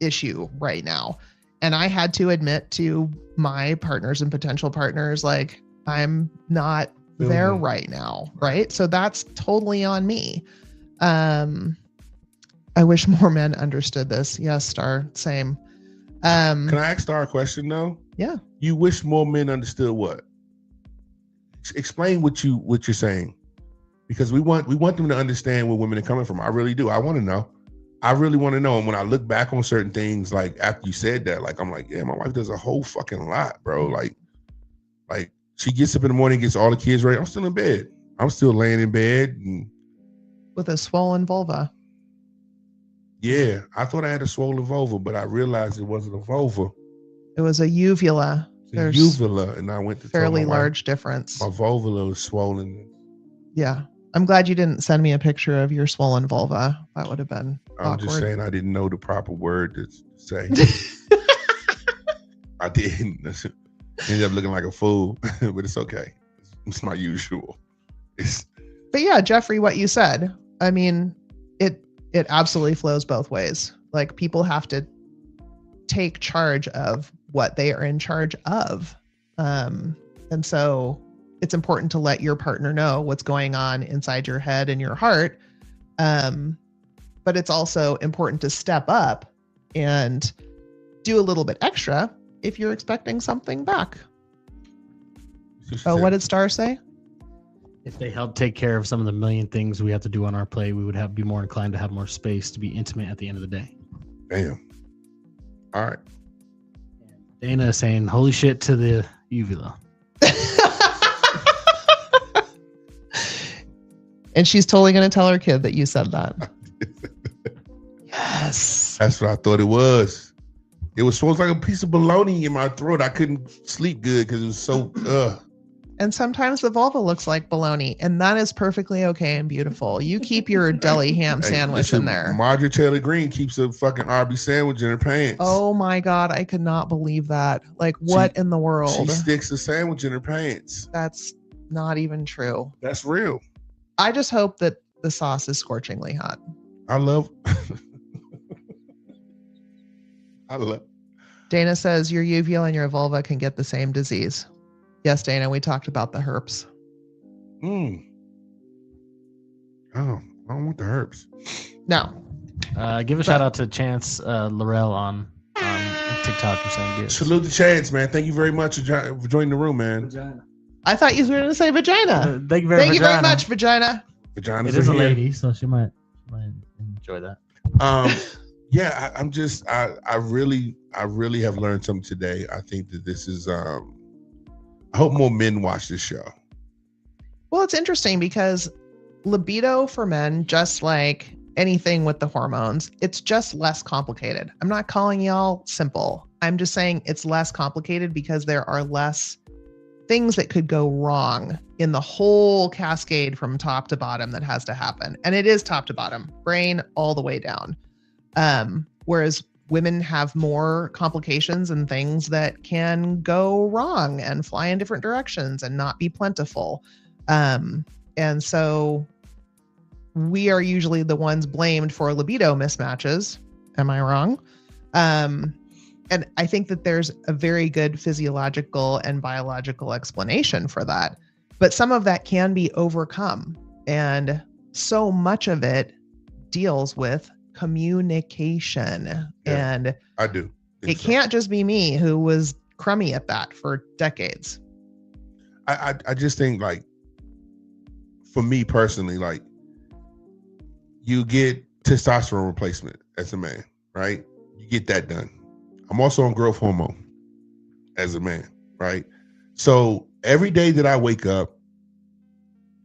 issue right now. And I had to admit to my partners and potential partners, like, I'm not there Mhm. right now. Right. So that's totally on me. I wish more men understood this. Yes, Star, same. Can I ask Star a question though? Yeah. You wish more men understood what? explain what you're saying, because we want them to understand where women are coming from. I really do. I want to know. I really want to know. And when I look back on certain things, like after you said that, like I'm like, yeah, my wife does a whole fucking lot, bro. Like she gets up in the morning, gets all the kids ready. I'm still in bed. I'm still laying in bed. And with a swollen vulva. yeah, I thought I had a swollen vulva, but I realized it wasn't a vulva. It was a uvula. There's uvula, and I went to fairly tell my wife, large difference. my vulva was swollen. Yeah. I'm glad you didn't send me a picture of your swollen vulva. That would have been I'm awkward. just saying I didn't know the proper word to say. I didn't. Ended up looking like a fool, but it's okay. It's my usual. But yeah, Jeffrey, what you said, I mean, it absolutely flows both ways. Like people have to take charge of what they are in charge of. And so it's important to let your partner know what's going on inside your head and your heart. But it's also important to step up and do a little bit extra if you're expecting something back. Oh, what did Star say? If they help take care of some of the million things we have to do on our plate, we would be more inclined to have more space to be intimate at the end of the day. Damn. All right. Dana is saying, holy shit to the uvula. And she's totally going to tell her kid that you said that. Yes. That's what I thought it was. It was supposed like a piece of bologna in my throat. I couldn't sleep good because it was so, And sometimes the vulva looks like bologna, and that is perfectly okay and beautiful. You keep your deli ham sandwich in there. Marjorie Taylor Greene keeps a fucking Arby's sandwich in her pants. Oh my God, I could not believe that. Like, what in the world? She sticks a sandwich in her pants. That's not even true. That's real. I just hope that the sauce is scorchingly hot. I love. Dana says your uvula and your vulva can get the same disease. Yes, Dana, we talked about the herpes. Oh, I don't want the herpes. No. Give a shout out to Chance Laurel on TikTok for saying good. Salute to Chance, man. Thank you very much for joining the room, man. Vagina. I thought you were going to say vagina. Thank you very much, vagina. Vaginas it is a here. lady, so she might enjoy that. Yeah, I really have learned something today. I think that this is I hope more men watch this show. Well, it's interesting because libido for men, just like anything with the hormones, it's just less complicated. I'm not calling y'all simple. I'm just saying it's less complicated because there are less things that could go wrong in the whole cascade from top to bottom that has to happen. And it is top to bottom, brain all the way down. Whereas women have more complications and things that can go wrong and fly in different directions and not be plentiful. And so we are usually the ones blamed for libido mismatches. Am I wrong? And I think that there's a very good physiological and biological explanation for that. But some of that can be overcome. And so much of it deals with communication. Yeah, and I do. It can't just be me who was crummy at that for decades. I just think, like, for me personally, like, you get testosterone replacement as a man, right? You get that done. I'm also on growth hormone as a man, right? So every day that I wake up,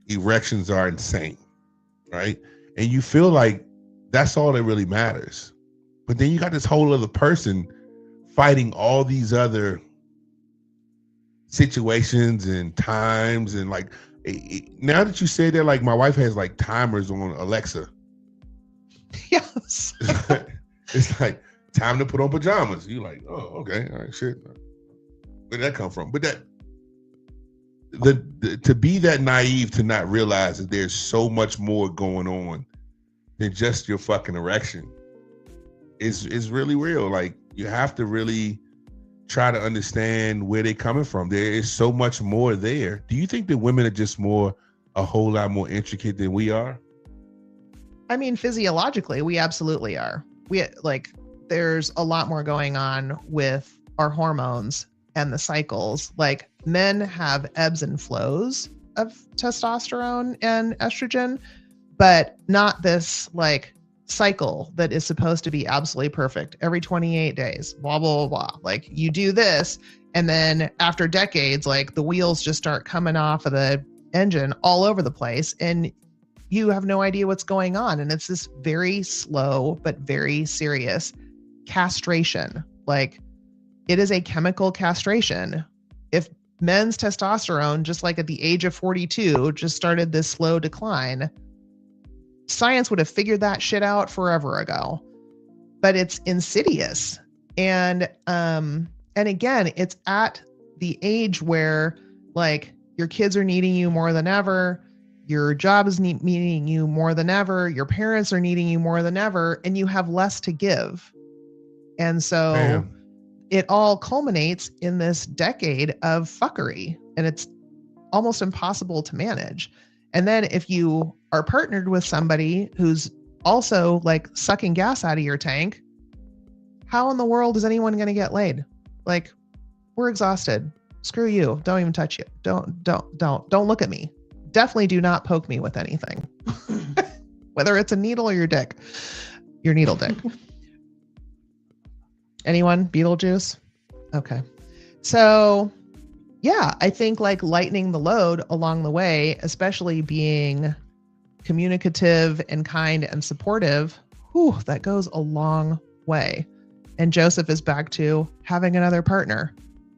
erections are insane, right? And you feel like that's all that really matters. But then you got this whole other person fighting all these other situations and times. And like, now that you say that, like, my wife has like timers on Alexa. Yes. It's like, time to put on pajamas. You're like, oh, okay, all right, shit. Where did that come from? But to be that naive to not realize that there's so much more going on than just your fucking erection is really real. Like, you have to really try to understand where they're coming from. There is so much more there. Do you think that women are just a whole lot more intricate than we are? I mean, physiologically, we absolutely are. There's a lot more going on with our hormones and the cycles. Like men have ebbs and flows of testosterone and estrogen, but not this like cycle that is supposed to be absolutely perfect every 28 days, blah, blah, blah, blah. Like you do this, and then after decades, like the wheels just start coming off of the engine all over the place, and you have no idea what's going on. And it's this very slow, but very serious castration. Like it is a chemical castration. If men's testosterone, just like at the age of 42, just started this slow decline, science would have figured that shit out forever ago. But it's insidious. And again, it's at the age where like your kids are needing you more than ever. Your job is needing you more than ever. Your parents are needing you more than ever, and you have less to give. And so Damn. it all culminates in this decade of fuckery, and it's almost impossible to manage. And then if you are partnered with somebody who's also like sucking gas out of your tank, how in the world is anyone going to get laid? Like, we're exhausted. Screw you. Don't even touch you. Don't look at me. Definitely do not poke me with anything. Whether it's a needle or your dick. Your needle dick. Anyone? Beetlejuice? Okay. So yeah, I think like lightening the load along the way, especially being communicative and kind and supportive, that goes a long way. And Joseph is back to having another partner.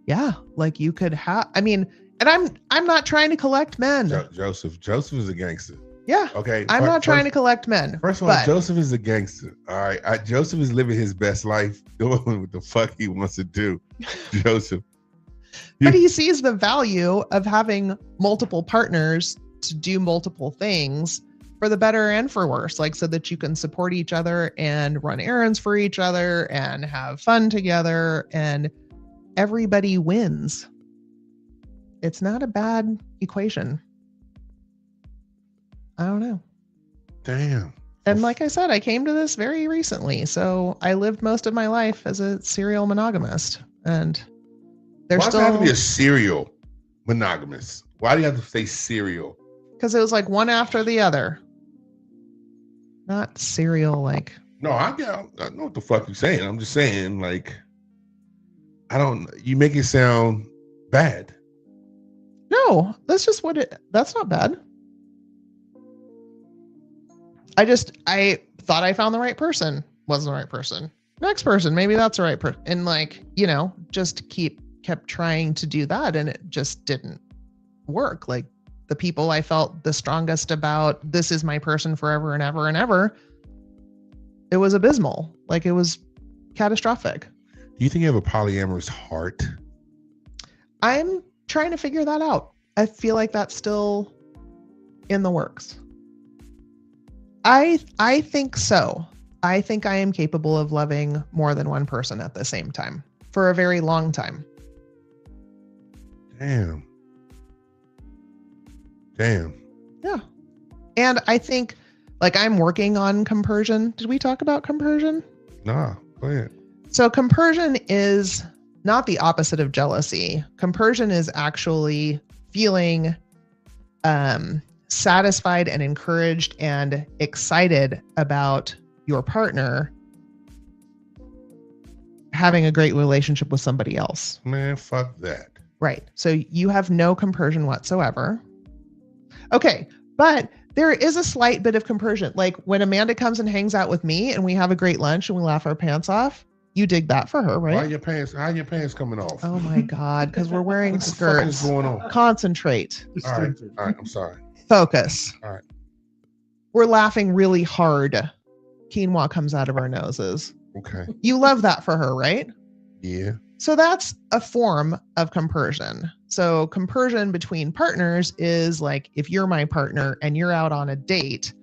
Yeah, like you could have, I mean, and I'm not trying to collect men. Joseph is a gangster. Yeah. Okay. I'm not trying to collect men. First of all, Joseph is a gangster. All right. Joseph is living his best life, doing what the fuck he wants to do. Joseph. But he sees the value of having multiple partners to do multiple things for the better and for worse, like so that you can support each other and run errands for each other and have fun together, and everybody wins. It's not a bad equation. I don't know. Damn. And like I said, I came to this very recently. So I lived most of my life as a serial monogamist. And there's Why does it have to be a serial monogamous? Why do you have to say serial? Because it was like one after the other. Not serial like. No, I know what the fuck you're saying. I'm just saying, like, you make it sound bad. No, that's just that's not bad. I thought I found the right person. Wasn't the right person. Next person, maybe that's the right person. And like, just kept trying to do that, and it just didn't work. Like the people I felt the strongest about, this is my person forever and ever and ever, it was abysmal. Like it was catastrophic. Do you think you have a polyamorous heart? I'm trying to figure that out. I feel like that's still in the works. I think so. I think I am capable of loving more than one person at the same time for a very long time. Damn. Yeah. And I think like I'm working on compersion. Did we talk about compersion? Nah, go ahead. So compersion is not the opposite of jealousy. Compersion is actually feeling satisfied and encouraged and excited about your partner having a great relationship with somebody else. Man, fuck that. Right. So you have no compersion whatsoever. Okay. But there is a slight bit of compersion. Like when Amanda comes and hangs out with me and we have a great lunch and we laugh our pants off, you dig that for her, right? How are your pants coming off? Oh my God. Because we're wearing what the skirts. fuck is going on? Concentrate. All right. I'm sorry. Focus. All right. We're laughing really hard. Quinoa comes out of our noses. Okay. You love that for her, right? Yeah. So that's a form of compersion. So compersion between partners is like if you're my partner and you're out on a date,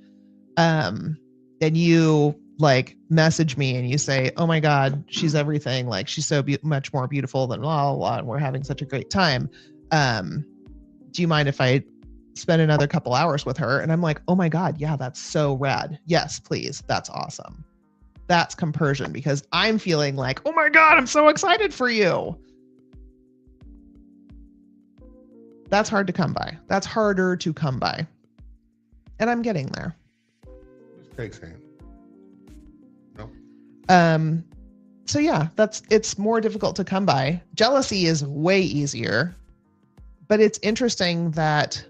and you like message me and you say, oh my God, she's everything. Like she's so much more beautiful than blah, blah, blah, and we're having such a great time. Do you mind if I spend another couple hours with her? And I'm like, oh my God, yeah, that's so rad. Yes, please. That's awesome. That's compersion because I'm feeling like, oh my God, I'm so excited for you. That's hard to come by. That's harder to come by. And I'm getting there. Thanks, Sam. So yeah, it's more difficult to come by. Jealousy is way easier, but it's interesting that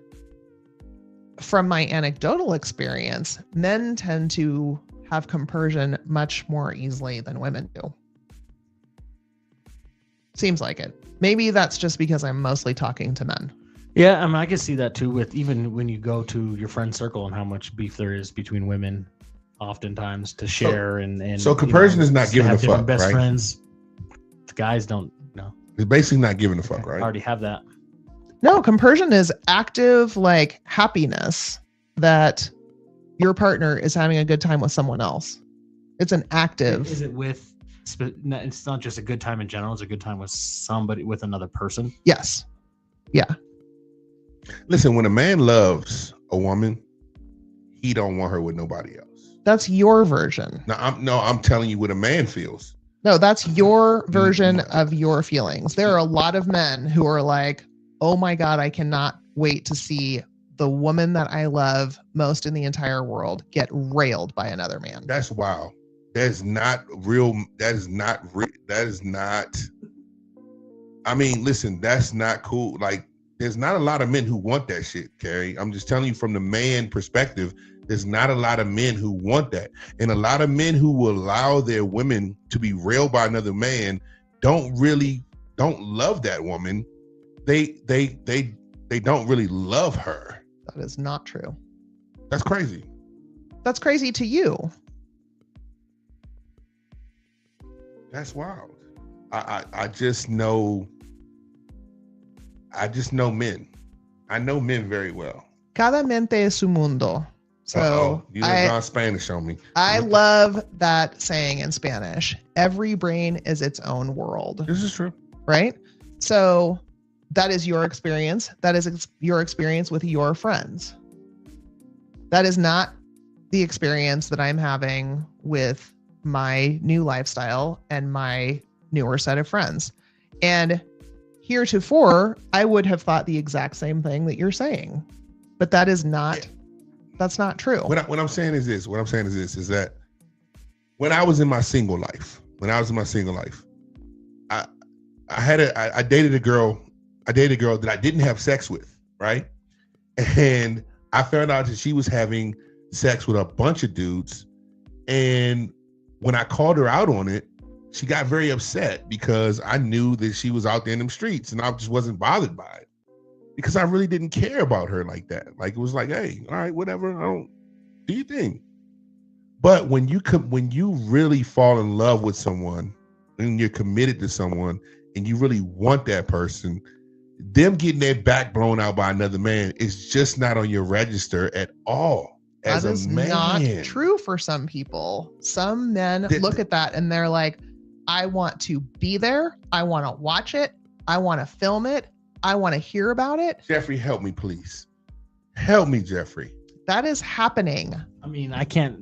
from my anecdotal experience, men tend to have compersion much more easily than women do. Seems like it. Maybe that's just because I'm mostly talking to men. Yeah, I mean, I can see that too with even when you go to your friend circle and how much beef there is between women oftentimes to share and so compersion is not giving a fuck, best right? friends. The guys don't know. It's basically not giving a fuck, I right? already have that. No, compersion is active, like happiness that your partner is having a good time with someone else. It's an active. Is it with? It's not just a good time in general. It's a good time with somebody, with another person. Yes. Yeah. Listen, when a man loves a woman, he don't want her with nobody else. That's your version. I'm telling you what a man feels. No, that's your version of your feelings. There are a lot of men who are like, oh my God, I cannot wait to see the woman that I love most in the entire world get railed by another man. That's wild. That is not real. That is not. I mean, listen, that's not cool. Like, there's not a lot of men who want that shit, Cari. I'm just telling you from the man perspective, there's not a lot of men who want that. And a lot of men who will allow their women to be railed by another man don't love that woman. They don't really love her. That is not true. That's crazy. That's crazy to you. That's wild. I just know men. I know men very well. Cada mente es su mundo. So you know Spanish on me. I love that saying in Spanish. Every brain is its own world. This is true. Right? So that is your experience. That is your experience with your friends. That is not the experience that I'm having with my new lifestyle and my newer set of friends. And heretofore, I would have thought the exact same thing that you're saying. But that is not, that's not true. What I'm saying is this, is that when I was in my single life, I dated a girl that I didn't have sex with, right? And I found out that she was having sex with a bunch of dudes. And when I called her out on it, she got very upset because I knew that she was out there in them streets and I just wasn't bothered by it because I really didn't care about her like that. Like, it was like, hey, all right, whatever, I don't do your thing. But when you really fall in love with someone and you're committed to someone and you really want that person, them getting their back blown out by another man is just not on your register at all. As that is a man. Not true for some people. Some men look at that and they're like, I want to be there. I want to watch it. I want to film it. I want to hear about it. Jeffrey, help me, please. Help me, Jeffrey. That is happening. I mean, I can't.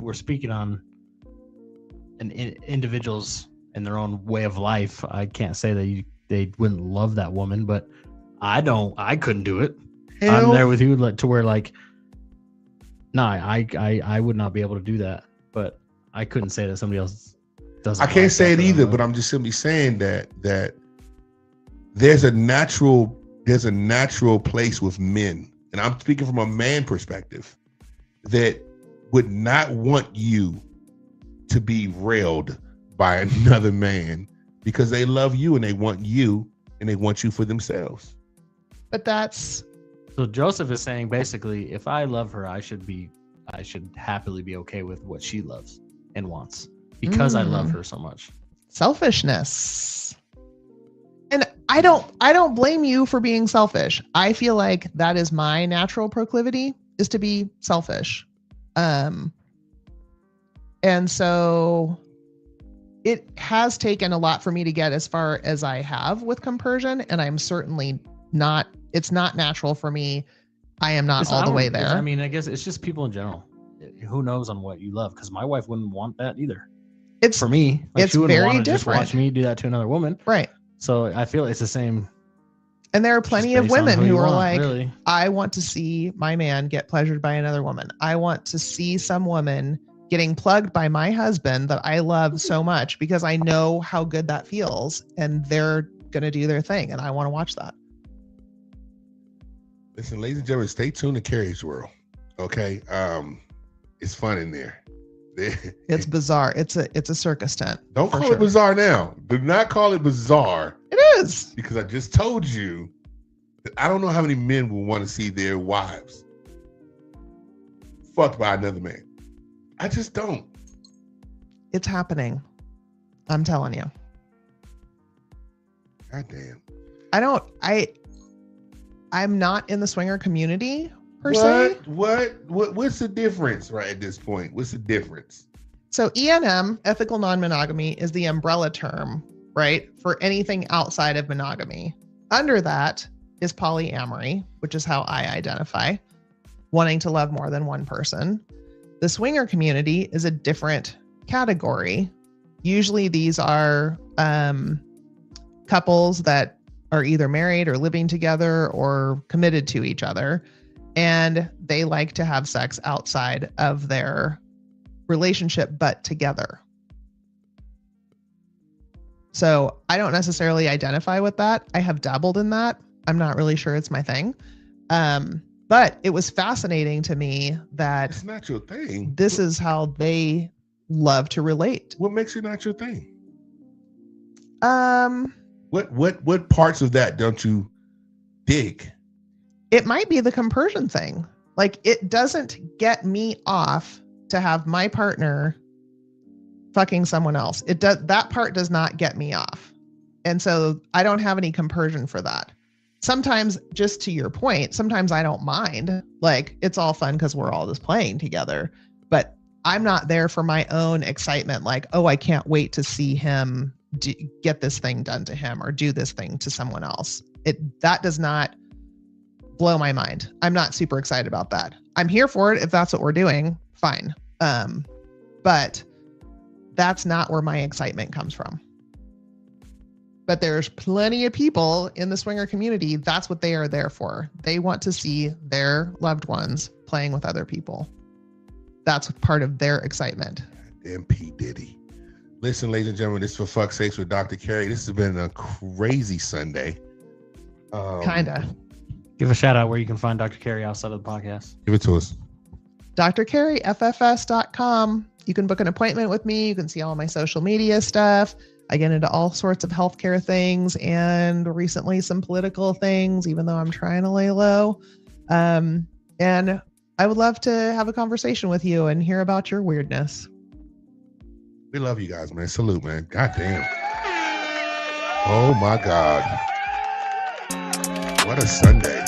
We're speaking on individuals in their own way of life. I can't say that they wouldn't love that woman, but I don't. I couldn't do it. I'm there with you to where like. No, I would not be able to do that, but I couldn't say that somebody else doesn't. I can't say it either, but I'm just simply saying that there's a natural place with men, and I'm speaking from a man perspective, that would not want you to be railed by another man because they love you and they want you and they want you for themselves. But that's. So Joseph is saying basically, if I love her, I should happily be okay with what she loves and wants because I love her so much. Selfishness. And I don't blame you for being selfish. I feel like that is my natural proclivity, is to be selfish. And so it has taken a lot for me to get as far as I have with compersion, and I'm certainly not. It's not natural for me. I am not all the way there. I mean, I guess it's just people in general. Who knows on what you love? Because my wife wouldn't want that either. It's for me. Like, it's she wouldn't very want to different. just watch me do that to another woman. Right. So I feel it's the same And there are Just plenty of based on women who who you are want, like, really. I want to see my man get pleasured by another woman. I want to see some woman getting plugged by my husband that I love so much because I know how good that feels, and they're going to do their thing, and I want to watch that. Listen, ladies and gentlemen, stay tuned to Cari's world. Okay. It's fun in there. It's bizarre. It's a circus tent. Don't for call sure. it bizarre now. Do not call it bizarre, It is. because I just told you that I don't know how many men will want to see their wives fucked by another man. I just don't. It's happening. I'm telling you. God damn. I'm not in the swinger community per se. What's the difference right at this point? What's the difference? So ENM, ethical non-monogamy, is the umbrella term, right, for anything outside of monogamy. Under that is polyamory, which is how I identify, wanting to love more than one person. The swinger community is a different category. Usually these are couples that are either married or living together or committed to each other, and they like to have sex outside of their relationship, but together. So I don't necessarily identify with that. I have dabbled in that. I'm not really sure it's my thing. But it was fascinating to me that It's not your thing. this is how they love to relate. What makes it not your thing? Um, What parts of that don't you dig? it might be the compersion thing. Like, it doesn't get me off to have my partner fucking someone else. That part does not get me off. And so I don't have any compersion for that. Sometimes, just to your point, sometimes I don't mind. Like, it's all fun because we're all just playing together. But I'm not there for my own excitement. Like, oh, I can't wait to see him get this thing done to him or do this thing to someone else. That does not blow my mind. I'm not super excited about that. I'm here for it if that's what we're doing. Fine. But that's not where my excitement comes from. But there's plenty of people in the swinger community. That's what they are there for. They want to see their loved ones playing with other people. That's part of their excitement. Damn P. Diddy. Listen, ladies and gentlemen, this is For Fuck's Sakes with Dr. Cari. This has been a crazy Sunday. Kinda. Give a shout out where you can find Dr. Cari outside of the podcast. Give it to us. drcariffs.com. You can book an appointment with me. You can see all my social media stuff. I get into all sorts of healthcare things and recently some political things, even though I'm trying to lay low. And I would love to have a conversation with you and hear about your weirdness. We love you guys, man. Salute, man. God damn. Oh my God. What a Sunday.